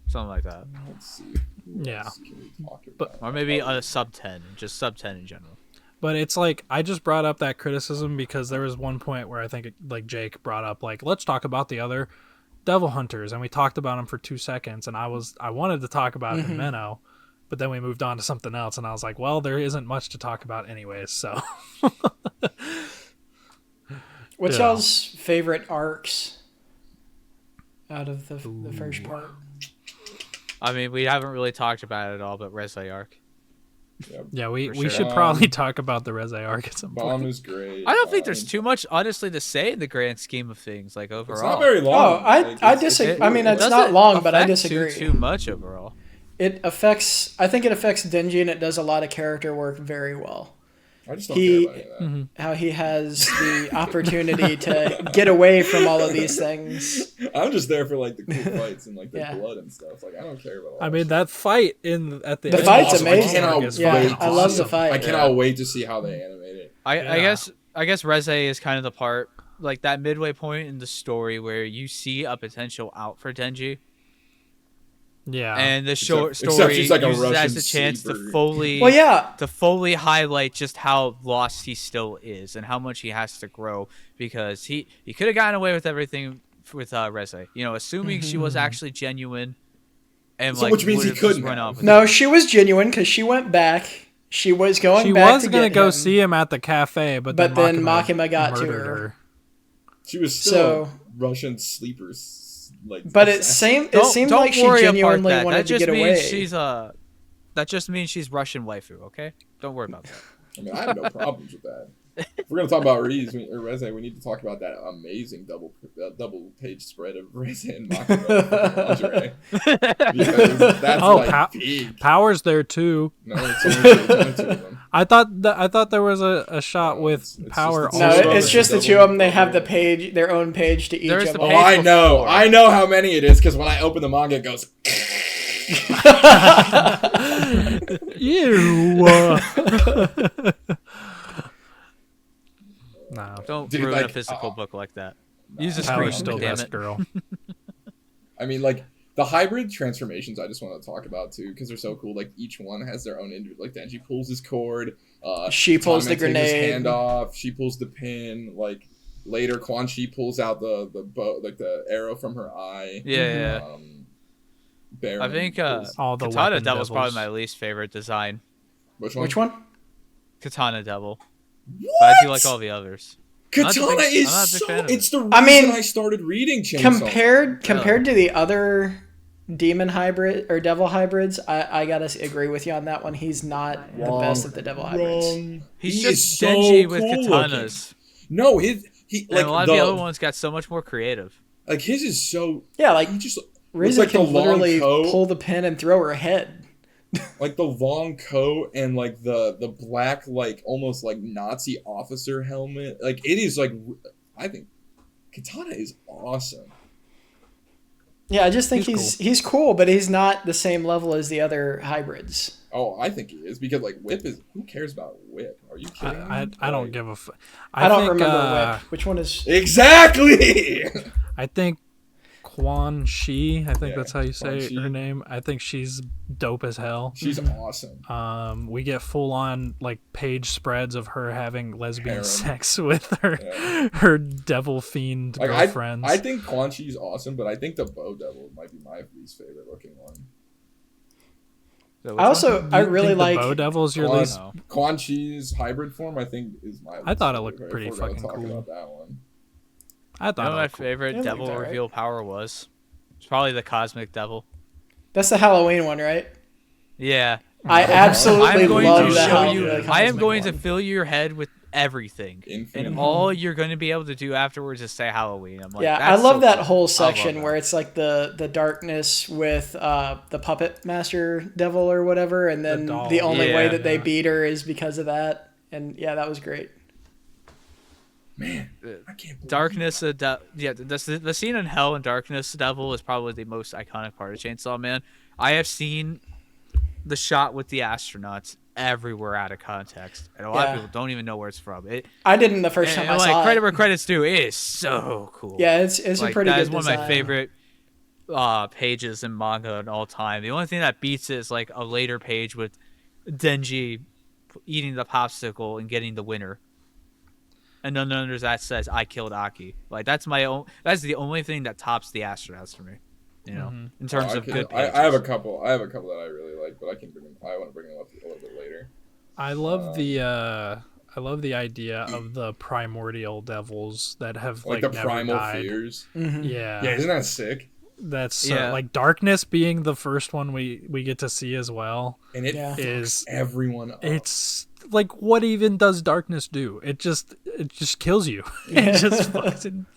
something like that, Let's see. Who Yeah. else can we talk But- about? or maybe a sub 10, just sub 10 in general. But it's like, I just brought up that criticism because there was one point where I think like Jake brought up like, let's talk about the other Devil Hunters, and we talked about them for 2 seconds, and I wanted to talk about Himeno, but then we moved on to something else, and I was like, well, there isn't much to talk about anyways, so. What's Yeah. y'all's favorite arcs out of the first part? I mean, we haven't really talked about it at all, but Resay arc. Yeah, we For should sure. probably talk about the Reze arc at some Bomb point. is great. I don't think there's too much, honestly, to say in the grand scheme of things. Like overall, It's not very long. Oh, I It's- disagree. it's I mean, cool. it's not long, but I affect disagree. too much overall. It affects. I think it affects Denji, and it does a lot of character work very well. I just don't he- care about any of How he has the opportunity to get away from all of these things. that. I'm just there for like the cool fights and like the Yeah. blood and stuff. Like I don't care about all I that mean, shit. that fight at the The end fight's of the amazing. arc I is cannot Yeah, fucking I love the awesome. fight. I cannot wait to see how they animate it. I Yeah. guess Resay is kind of the part, like that midway point in the story where you see a potential out for Denji, Yeah. and the short Except story she's like a uses it as Russian a chance to sleeper. fully Well, yeah, highlight just how lost he still is and how much he has to grow, because he could have gotten away with everything with Resay. You know, assuming she was actually genuine, and So like which means he would've just couldn't run have. off with No, it. she was genuine because she went back. She was going She back was to gonna get go him, see him at the cafe, but but then Makima Makima got to murdered her. She was still So- Russian sleepers. Like, But it assassin. seemed Don't like she worry apart genuinely that. wanted That to just get means away. she's that just means she's Russian waifu. Okay, don't worry about that. I mean, I have no problems with that. If we're gonna talk about Reze we need to talk about that amazing double page spread of Reze and Makima lingerie. Because that's Oh, like peak. Power's there too. No, it's only two of them. I thought there was a shot No, with it's Power. just the No, two of them. it's just the two of them. They have the page, their own page to each There's of the them. Oh, page I know. before. I know how many it is because when I open the manga, it goes. Ew. No, Don't Dude, ruin like, a physical book like that. Use a Power's screen, still damn best it. girl. I mean, like the hybrid transformations. I just want to talk about too because they're so cool. Like each one has their own. Like Denji pulls his cord. She pulls the Tama takes his grenade. hand off. She pulls the pin. Like later, Quan Chi pulls out the bow, like the arrow from her eye. Yeah, yeah. Baron I think pulls- All the Katana weapon Devil's probably devils. my least favorite design. which one? Which one? Katana Devil. What? But I do like all the others. Katana I'm not a big is fan of it. It's the reason I mean, I started reading Chainsaw. Compared to the other demon hybrid or devil hybrids, I gotta agree with you on that one. He's not the best of the devil hybrids. Wrong. He's He just is so Denji with cool katanas. looking. No, he And like a lot of the other ones got so much more creative. Like his is so. Yeah, like He just Riza like the can long literally coat. pull the pin and throw her head. Like the long coat and like the black like almost like Nazi officer helmet. Like it is like I think Katana is awesome. Yeah, I just think He's he's cool, but he's not the same level as the other hybrids. Oh, I think he is because like Whip is. Who cares about Whip? Are you kidding? I don't give a. I don't think, remember which. Which one is? Exactly. I think Quan Chi. I think Yeah, that's how you Quan say Chi. her name. I think she's dope as hell. She's awesome. We get full on like page spreads of her having lesbian Harem. sex with her Yeah. her devil fiend Like girlfriends. I think Quan Chi's awesome, but I think the Bow Devil might be my least favorite looking one. So which I also You I really think like. the Bow Devil's your Quan- least. No. Quan Chi's hybrid form, I think, is my. I thought it least looked favorite, pretty if we're gonna fucking talk cool. About that one. I one? thought You know it what my looked cool. favorite Yeah, devil looked alright. reveal power was? It's probably the cosmic devil. That's the Halloween one, right? Yeah. I absolutely I'm going love to the show you. Halloween. I am going to fill your head with everything, Infinite. and all you're going to be able to do afterwards is say Halloween. I'm like, Yeah, I that's love so that cool. whole I love section that. where it's like the darkness with the puppet master devil or whatever, and then doll. the only way Yeah. that they beat her is because of that. And yeah, that was great. Man, I can't. Believe Darkness, the scene in Hell and Darkness Devil is probably the most iconic part of Chainsaw Man. I have seen the shot with the astronauts everywhere out of context, and a lot Yeah. of people don't even know where it's from. I didn't the first time I like saw credit it. where credit's due. It is so cool. Yeah, it's like, a pretty that good is one of my design. favorite pages in manga in all time. The only thing that beats it is like a later page with Denji eating the popsicle and getting the winner. And then under that says "I killed Aki." Like that's the only thing that tops the astronauts for me. You know, in terms of good pages. I have a couple. I have a couple that I really like, but I can bring them. I want to bring them up a little bit later. I love the idea of the primordial devils that have Like like the never primal died. fears. Yeah, Yeah, isn't that sick? that's Yeah. like darkness being the first one we get to see as well. And it Yeah. fucks Is everyone up. it's like what even does darkness do? It just kills you. It just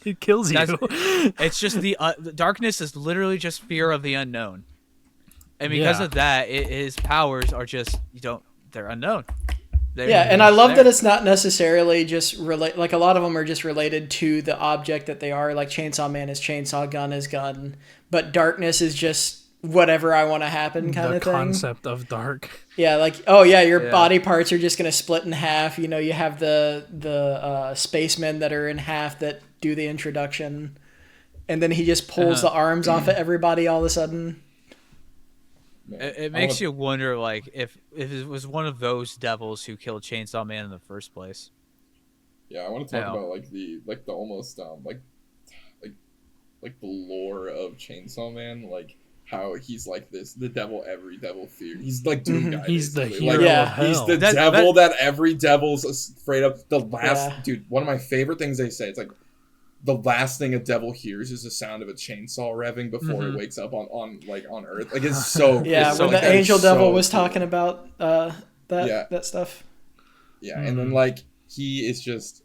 it kills you. That's- It's just the darkness is literally just fear of the unknown, and because Yeah. of that, his powers are just they're unknown. Yeah, and I love that it's not necessarily just like a lot of them are just related to the object that they are. Like Chainsaw Man is chainsaw, gun is gun, but darkness is just whatever I want to happen kind the of thing. concept of dark. Yeah, like oh yeah, your Yeah. body parts are just gonna split in half. You know, you have the spacemen that are in half that do the introduction, and then he just pulls the arms off of everybody all of a sudden. Man, It I makes wanna- you wonder, like, if it was one of those devils who killed Chainsaw Man in the first place. Yeah, I want to talk Yeah. about like the almost like the lore of Chainsaw Man, like how he's like the devil every devil fears. He's like Doom Guy. He's the basically. hero Like, Yeah. of hell. he's the devil that every devil's afraid of. The last dude, one of my favorite things they say, it's like the last thing a devil hears is the sound of a chainsaw revving before he wakes up on Earth. Like it's so Yeah, it's so, when like, the that is angel devil so was cool. talking about that stuff. Yeah, and then like he is just,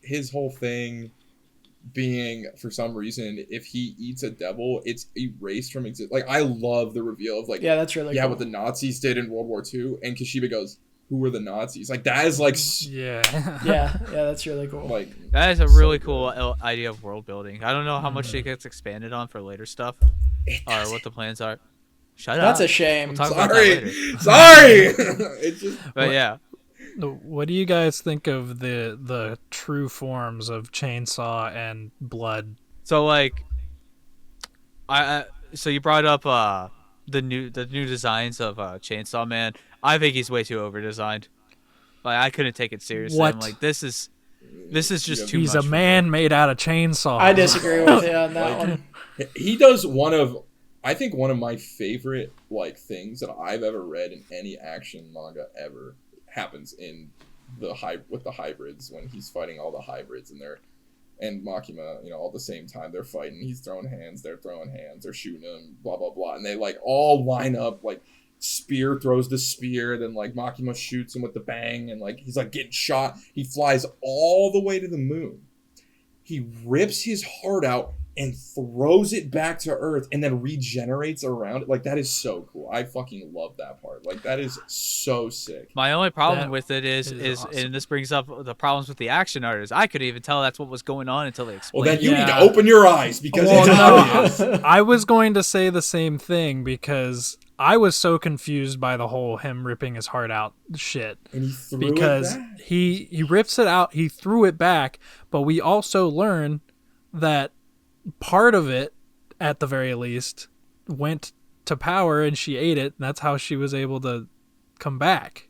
his whole thing being, for some reason, if he eats a devil, it's erased from existence. Like I love the reveal of like That's really cool. what the Nazis did in World War II, and Kashiba goes, "Who were the Nazis?" Like that is like yeah, that's really cool. like That is a really cool idea of world building. I don't know how much it gets expanded on for later stuff, or what the plans are. Shut up. That's a shame. We'll talk about that later. Sorry. It's just But yeah, What do you guys think of the true forms of chainsaw and blood? so like, so you brought up the new designs of Chainsaw Man. I think he's way too over designed. Like I couldn't take it seriously. What? I'm like, this is just too He's much. a for man me. made out of chainsaw. I disagree with you on that Like, one. he does one of my favorite like things that I've ever read in any action manga ever happens in with the hybrids, when he's fighting all the hybrids and Makima, all at the same time they're fighting. He's throwing hands, they're throwing hands, they're shooting him, blah blah blah, and they like all line up. Like Spear throws the spear, then like Makima shoots him with the bang, and like he's like getting shot. He flies all the way to the moon. He rips his heart out and throws it back to Earth, and then regenerates around it. Like that is so cool. I fucking love that part. Like that is so sick. My only problem That with it is awesome. and this brings up the problems with the action artists. I couldn't even tell that's what was going on until they Well, explained. then you Yeah. need to open your eyes because Well, it's no. obvious. I was going to say the same thing because I was so confused by the whole him ripping his heart out shit. And he threw Because it back. he rips it out, he threw it back, but we also learn that part of it, at the very least, went to Power and she ate it, and that's how she was able to come back.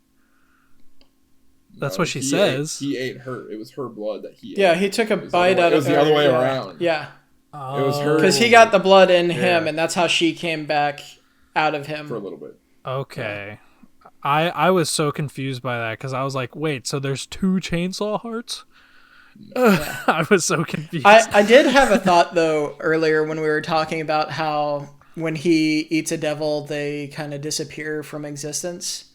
That's No, what she he says. He ate her. It was her blood that he ate. Yeah, he took a It was bite out it of was the other way yeah. around. Yeah, It was her. because he got the blood in him, Yeah. and that's how she came back out of him. for a little bit. Okay. I was so confused by that because I was like, wait, so there's two chainsaw hearts? I was so confused. I did have a thought though earlier when we were talking about how when he eats a devil, they kind of disappear from existence.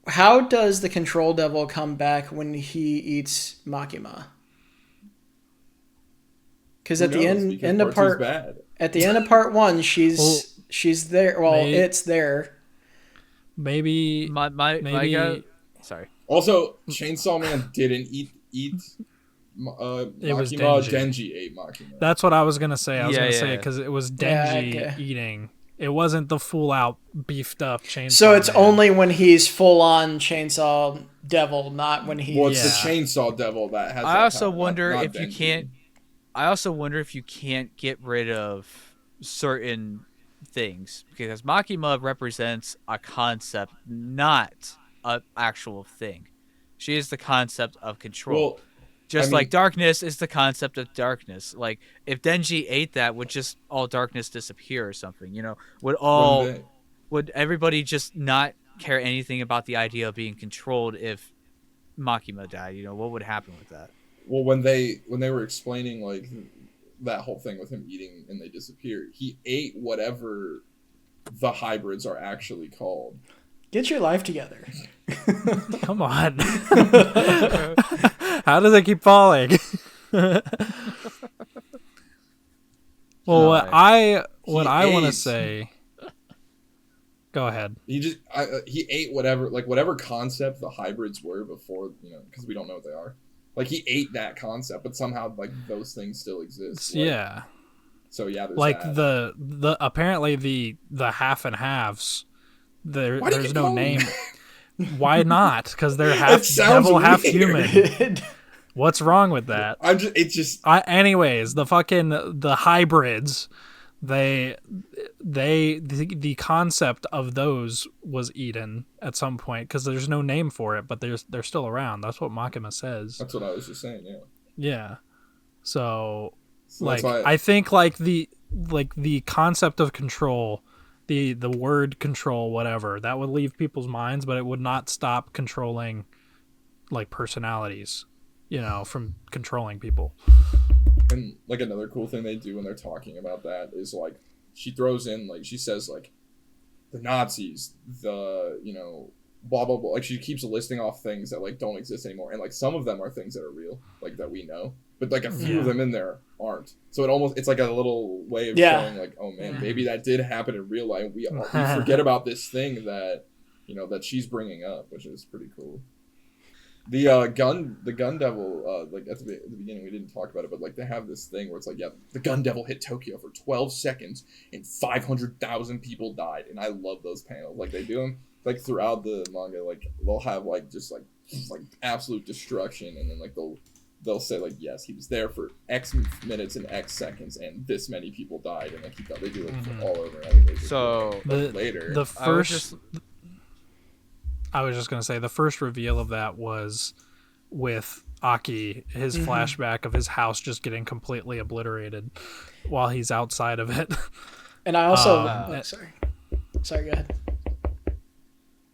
How does the control devil come back when he eats Makima? Because at the end of part bad. at the end of part one, she's there. Well, May- it's there. maybe my maybe guy, sorry. Also, Chainsaw Man didn't eat It was Makima. Denji. Denji ate Makima. that's what I was gonna say. I was Yeah, gonna say yeah. because it was Yeah, Denji okay. eating. It wasn't the full out beefed up chainsaw. So it's Man. only when he's full on chainsaw devil, not when he's. Well, it's Yeah. the Chainsaw Devil that has. I that also power, wonder not if you Denji. can't. I also wonder if you can't get rid of certain things because Makima represents a concept, not an actual thing. She is the concept of control. Well, Just I like mean- darkness is the concept of darkness. Like if Denji ate that, would just all darkness disappear or something? Would everybody just not care anything about the idea of being controlled if Makima died? What would happen with that? Well, when they were explaining like that whole thing with him eating and they disappeared, he ate whatever the hybrids are actually called. Get your life together. Come on. How does it keep falling? Well, what I want to ate- say. Go ahead. He ate whatever concept the hybrids were before, because we don't know what they are. Like he ate that concept, but somehow like those things still exist. Like, Yeah. So yeah, there's Like that. the apparently the half and halves. Why do you There's keep no calling name. them? Why not? Because they're half sounds devil, half weird. human. What's wrong with that? Anyways, the hybrids, the concept of those was eaten at some point because there's no name for it, but they're still around. That's what Makima says. That's what I was just saying. Yeah. Yeah. So So like that's why I think like the like the concept of control, the word control, whatever, that would leave people's minds, but it would not stop controlling like personalities, from controlling people. And like another cool thing they do when they're talking about that is like she throws in like she says like the Nazis, the blah blah blah. Like she keeps listing off things that like don't exist anymore, and like some of them are things that are real, like that we know, but like a few of them in there aren't. So it's like a little way of showing like, oh man, maybe that did happen in real life. We forget about this thing that that she's bringing up, which is pretty cool. The gun devil, like at the beginning we didn't talk about it, but like they have this thing where it's like, yeah, the gun devil hit Tokyo for 12 seconds and 500,000 people died, and I love those panels. Like they do them like throughout the manga, like they'll have like just like absolute destruction, and then like they'll say like, yes, he was there for X minutes and X seconds, and this many people died, and like they do like all over. I think so later the first. I was just going to say the first reveal of that was with Aki, his flashback of his house just getting completely obliterated while he's outside of it. And I also sorry, go ahead.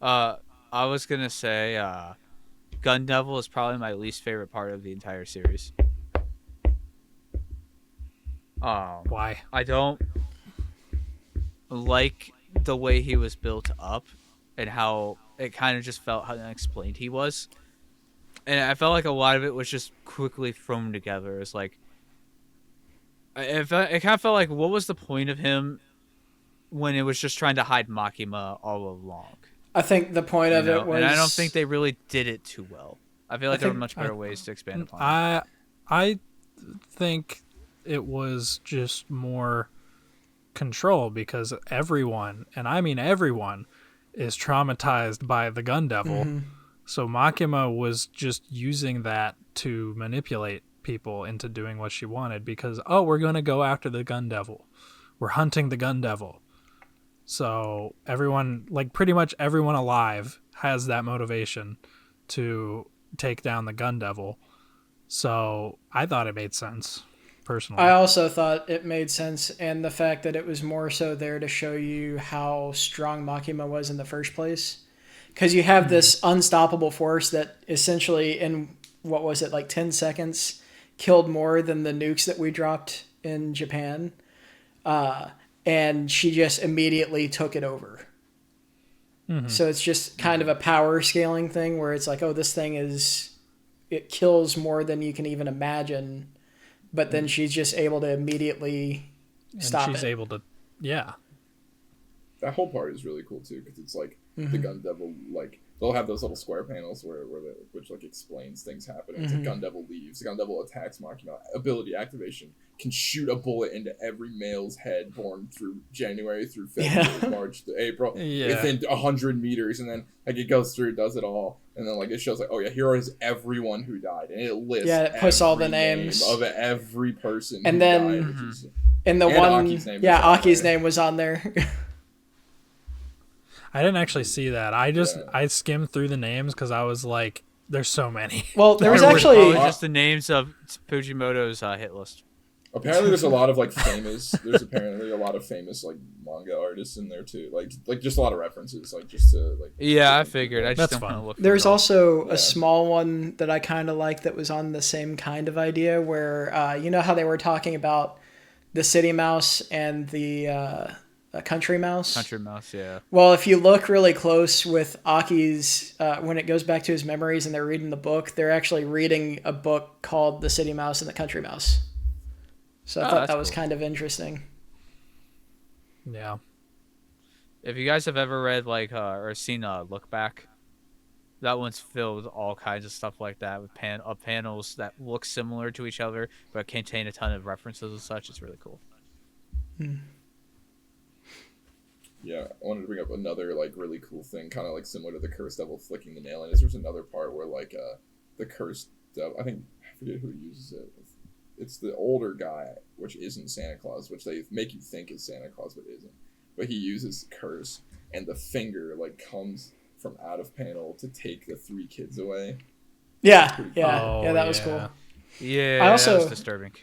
I was going to say Gun Devil is probably my least favorite part of the entire series. Why? I don't like the way he was built up and how it kind of just felt how unexplained he was. And I felt like a lot of it was just quickly thrown together. It's like, it kind of felt like, what was the point of him when it was just trying to hide Makima all along? I think the point of it was... And I don't think they really did it too well. I feel like there were much better ways to expand upon it. I think it was just more control because everyone, and I mean everyone, is traumatized by the gun devil. So Makima was just using that to manipulate people into doing what she wanted because, we're going to go after the gun devil. We're hunting the gun devil. So everyone, like pretty much everyone alive has that motivation to take down the gun devil. So I thought it made sense. Personally, I also thought it made sense, and the fact that it was more so there to show you how strong Makima was in the first place. Because you have this unstoppable force that essentially in, what was it, like 10 seconds, killed more than the nukes that we dropped in Japan. And she just immediately took it over. So it's just kind of a power scaling thing where it's like, this thing it kills more than you can even imagine. But then she's just able to immediately stop it. And she's able to, That whole part is really cool too, because it's like the gun devil, like they'll have those little square panels which like explains things happening. It's like gun devil leaves, the gun devil attacks Makima. Ability activation can shoot a bullet into every male's head born through January through February, March to April, within 100 meters, and then like it goes through, does it all, and then like it shows like, here is everyone who died, and it lists it puts all the names of every person and who then died, which is, and the and one Aki's name was on there. I didn't actually see that. I skimmed through the names because I was like, there's so many. Well, there was actually just the names of Fujimoto's hit list. Apparently, there's a lot of like famous. There's apparently a lot of famous like manga artists in there too. Like just a lot of references, like just to like. Yeah, I figured. I just That's don't want to look. There's also a small one that I kind of like that was on the same kind of idea where you know how they were talking about the city mouse and the country mouse. Country mouse, yeah. Well, if you look really close with Aki's, when it goes back to his memories and they're reading the book, they're actually reading a book called The City Mouse and the Country Mouse. So I thought that was kind of interesting. Yeah. If you guys have ever read like or seen Look Back, that one's filled with all kinds of stuff like that with panels that look similar to each other but contain a ton of references and such. It's really cool. Yeah, I wanted to bring up another like really cool thing, kind of like similar to the cursed devil flicking the nail in. Is there's another part where like the cursed devil, I forget who uses it. It's the older guy, which isn't Santa Claus, which they make you think is Santa Claus, but isn't. But he uses curse, and the finger like comes from out of panel to take the 3 kids away. Yeah, that was cool. Yeah, I also, that was disturbing.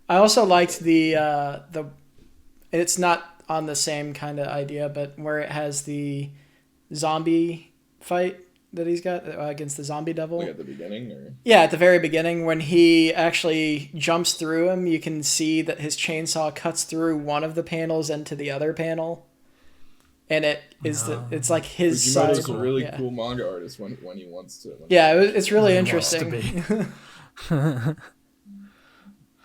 I also liked the. It's not on the same kind of idea, but where it has the zombie fight that he's got against the zombie devil. Like at the beginning, or Yeah, at the very beginning, when he actually jumps through him, you can see that his chainsaw cuts through one of the panels into the other panel, and it's like his side. Fujimoto's a really cool manga artist when he wants to. It's really He wants to interesting.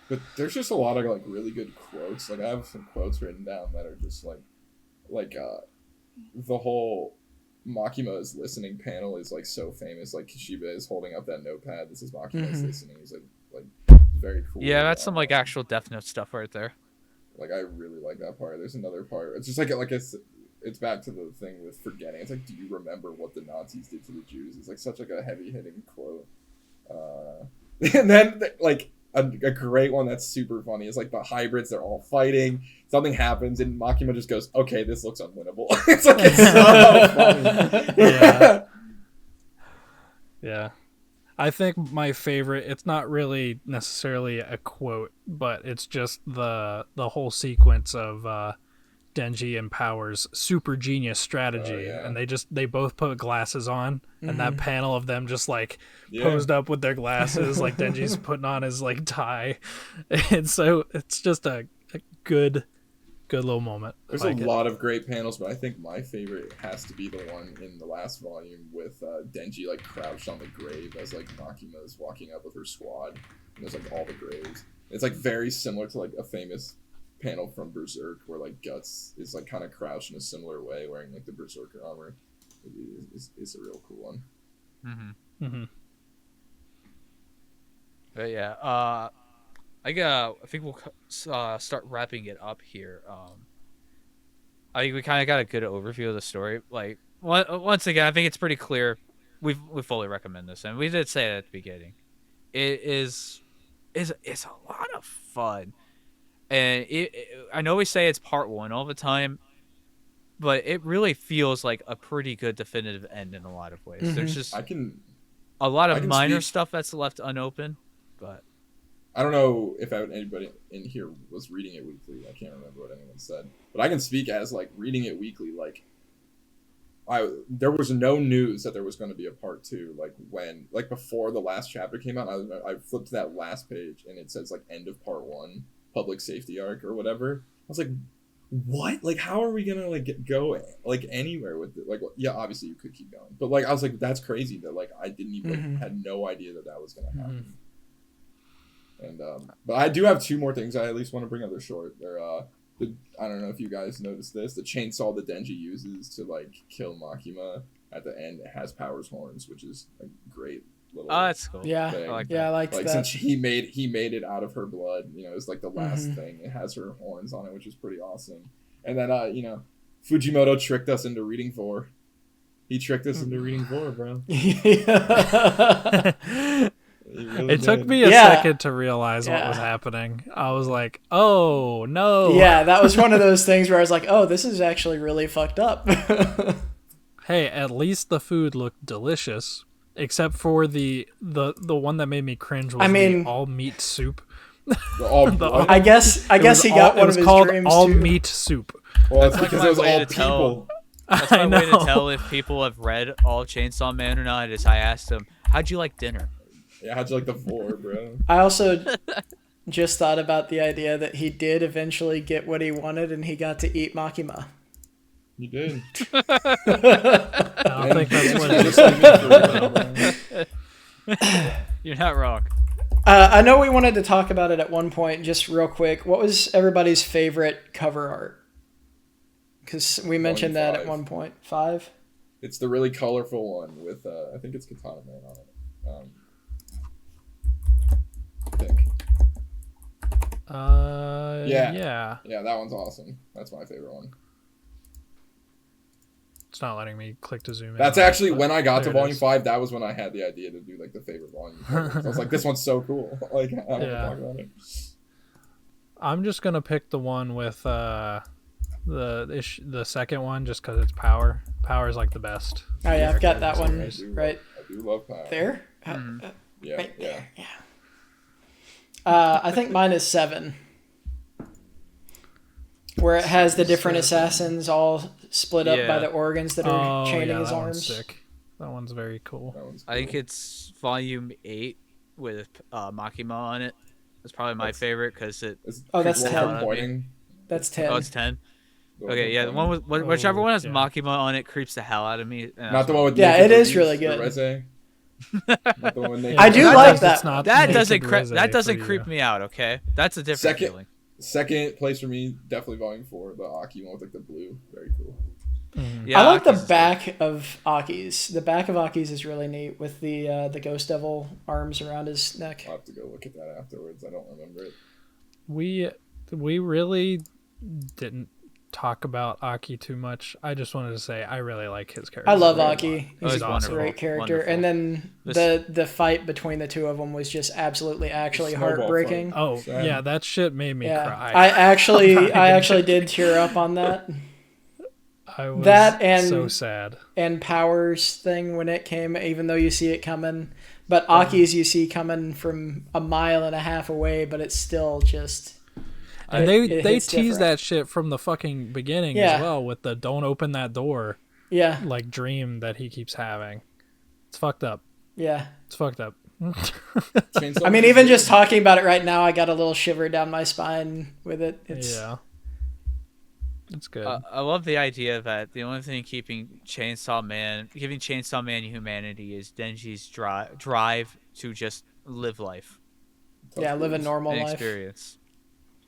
But there's just a lot of like really good quotes. Like I have some quotes written down that are just like the whole Makima's listening panel is like so famous. Like Kishiba is holding up that notepad. This is Makima's listening. He's like very cool. Yeah, that's some like actual Death Note stuff right there. Like I really like that part. There's another part. It's just like it's back to the thing with forgetting. It's like, do you remember what the Nazis did to the Jews? It's like such like a heavy hitting quote. And then like a great one that's super funny is like the hybrids. They're all fighting. Something happens and Makima just goes, "Okay, this looks unwinnable." It's like it's so funny. Yeah. I think my favorite, it's not really necessarily a quote, but it's just the whole sequence of Denji and Power's super genius strategy. Oh, yeah. And they both put glasses on, and that panel of them just like Yeah. posed up with their glasses, like Denji's putting on his like tie. And so it's just a good little moment. There's a lot of great panels, but I think my favorite has to be the one in the last volume with Denji like crouched on the grave as like Makima's walking up with her squad. And there's like all the graves. It's like very similar to like a famous panel from Berserk where like Guts is like kind of crouched in a similar way wearing like the Berserker armor. It's a real cool one. Mm-hmm. But yeah, I think we'll start wrapping it up here. I think we kind of got a good overview of the story. Like once again, I think it's pretty clear. We fully recommend this, and we did say it at the beginning. It's a lot of fun, and I know we say it's part one all the time, but it really feels like a pretty good definitive end in a lot of ways. There's just a lot of minor stuff that's left unopened, but. I don't know if anybody in here was reading it weekly. I can't remember what anyone said, but I can speak as like reading it weekly. Like, there was no news that there was going to be a part 2. Like before the last chapter came out, I flipped to that last page and it says like end of part 1, public safety arc or whatever. I was like, what? Like, how are we gonna like go like anywhere with it? Like, yeah, obviously you could keep going, but like I was like, that's crazy that like I didn't even had no idea that was gonna happen. And but I do have 2 more things I at least want to bring up. They're short. They're I don't know if you guys noticed this. The chainsaw that Denji uses to like kill Makima at the end, it has Power's horns, which is a great little. Oh, that's cool. Yeah, thing. I like I liked Like that. since he made it out of her blood, you know, it's like the last thing. It has her horns on it, which is pretty awesome. And then you know, Fujimoto tricked us into reading 4. He tricked us into reading 4, bro. Really It took did. me a second to realize what was happening. I was like, oh, no. Yeah, that was one of those things where I was like, oh, this is actually really fucked up. Hey, at least the food looked delicious, except for the one that made me cringe was the all meat soup. I guess he got one of his called dreams all too. meat soup. Well, it's That's because my it was way all to tell. people. That's my way to know. tell if people have read all Chainsaw Man or not. Is I asked them, "How'd you like dinner?" Yeah, how'd you like the 4, bro? I also just thought about the idea that he did eventually get what he wanted and he got to eat Makima. You did. I don't think that's what it is. You're not wrong. I know we wanted to talk about it at one point, just real quick. What was everybody's favorite cover art? Because we mentioned that at 5. one point. 5? It's the really colorful one with, I think it's Katana Man on it. I think. Yeah. Yeah, that one's awesome. That's my favorite one. It's not letting me click to zoom in. That's on it, actually but when I got to there it volume is. 5. That was when I had the idea to do like the favorite volume. So I was like, this one's so cool. Like, I want to talk about it. I'm just gonna pick the one with the second one just because it's Power. Power is like the best. Oh, yeah, I've got that I one do right I do love Power. there. Yeah, Right yeah. there. I think mine is 7, where it has the different assassins all split up by Yeah. the organs that are Oh, chaining yeah, his that arms. one's sick. That one's very cool. That one's I think cool. it's volume 8 with Makima on it. That's probably my That's- favorite because it It's Oh, that's one 10. from pointing. That's Oh, 10. it's 10. The one Okay, from yeah, the one pointing. with whichever one has yeah. Makima on it creeps the hell out of me. and Not the one with Yeah, naked it is Louise really or good. Reze. Not the one with naked I do Louise. like because that it's not that naked doesn't Rizé for creep you. me out. Okay, that's a different Second- feeling. Second place for me, definitely volume 4, the Aki one with like the blue. Very cool. Mhm. Yeah, I like the Aki's is back of Aki's. The back of Aki's is really neat with the Ghost Devil arms around his neck. I'll have to go look at that afterwards. I don't remember it. We really didn't talk about Aki too much. I just wanted to say I really like his character. I love very Aki. Oh, He's he's a wonderful. great character. Wonderful. And then the fight between the two of them was just absolutely actually snowball heartbreaking. fight. Oh Sad. yeah, that shit made me Yeah, cry. I actually I'm not I even actually joking. did tear up on that. I was that and- so sad. And Powers thing when it came, even though you see it coming, but Aki's you see coming from a mile and a half away, but it's still just. And it they hits tease different. that shit from the fucking beginning Yeah. as well with the don't open that door Yeah, like dream that he keeps having. It's fucked up. yeah. It's fucked up. Chainsaw I mean, Man's even good. just talking about it right now, I got a little shiver down my spine with it. It's Yeah. It's good. I love the idea that the only thing giving Chainsaw Man humanity is Denji's drive to just live life yeah, live a normal and life. experience.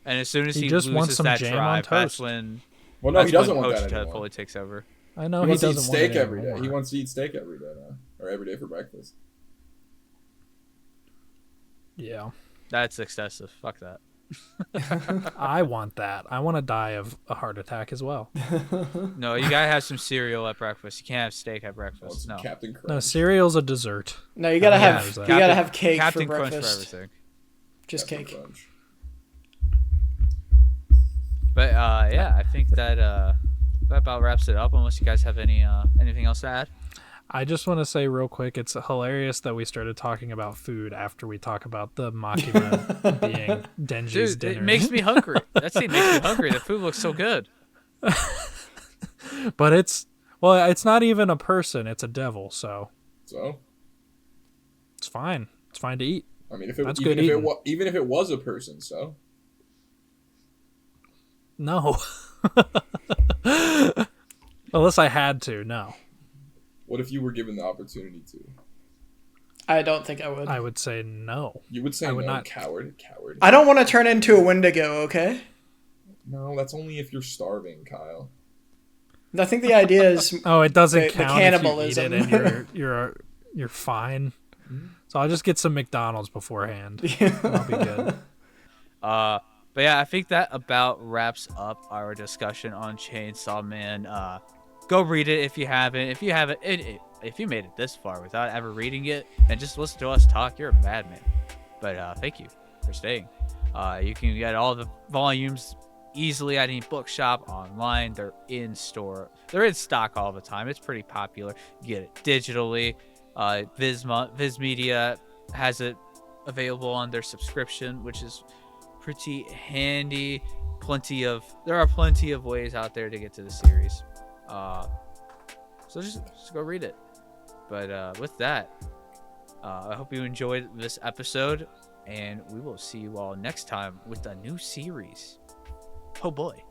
And as soon as He he just wants loses some that jam on drive, that's toast. when Well, no, he doesn't want Poached that anymore. fully takes over. I know He wants to eat doesn't want steak it every day. anymore. He wants to eat steak every day now, or every day for breakfast. Yeah. That's excessive. Fuck that. I want that. I want to die of a heart attack as well. No, you gotta have some cereal at breakfast. You can't have steak at Oh, breakfast. it's No. Captain Crunch. No, cereal's a dessert. No, you gotta Yeah, have exactly. you gotta have cake Captain for Crunch breakfast. for everything. Just Captain cake. Crunch. But yeah, I think that that about wraps it up. Unless you guys have anything else to add. I just want to say real quick, it's hilarious that we started talking about food after we talk about the Makima being Denji's Dude, dinner. it makes me hungry. That scene makes me hungry. The food looks so good. But it's not even a person, it's a devil, so So, it's fine. It's fine to eat. I mean, if it That's even good if it eating. even if it was a person, so No. Unless I had to, no. what if you were given the opportunity to? I don't think I would. I would say no. You would say I would no, not. coward. I don't want to turn into a Wendigo. Okay. No, that's only if you're starving, Kyle. I think the idea is Oh, it doesn't The count cannibalism. if you eat it and you're fine. So I'll just get some McDonald's beforehand. I'll be good. But yeah, I think that about wraps up our discussion on Chainsaw Man. Go read it if you haven't. If you haven't, if you made it this far without ever reading it, and just listen to us talk, you're a madman. But thank you for staying. You can get all the volumes easily at any bookshop, online. They're in store. They're in stock all the time. It's pretty popular. You get it digitally. Viz Media has it available on their subscription, which is pretty handy. There are plenty of ways out there to get to the series. So just go read it. But with that, I hope you enjoyed this episode, and we will see you all next time with a new series. Oh boy.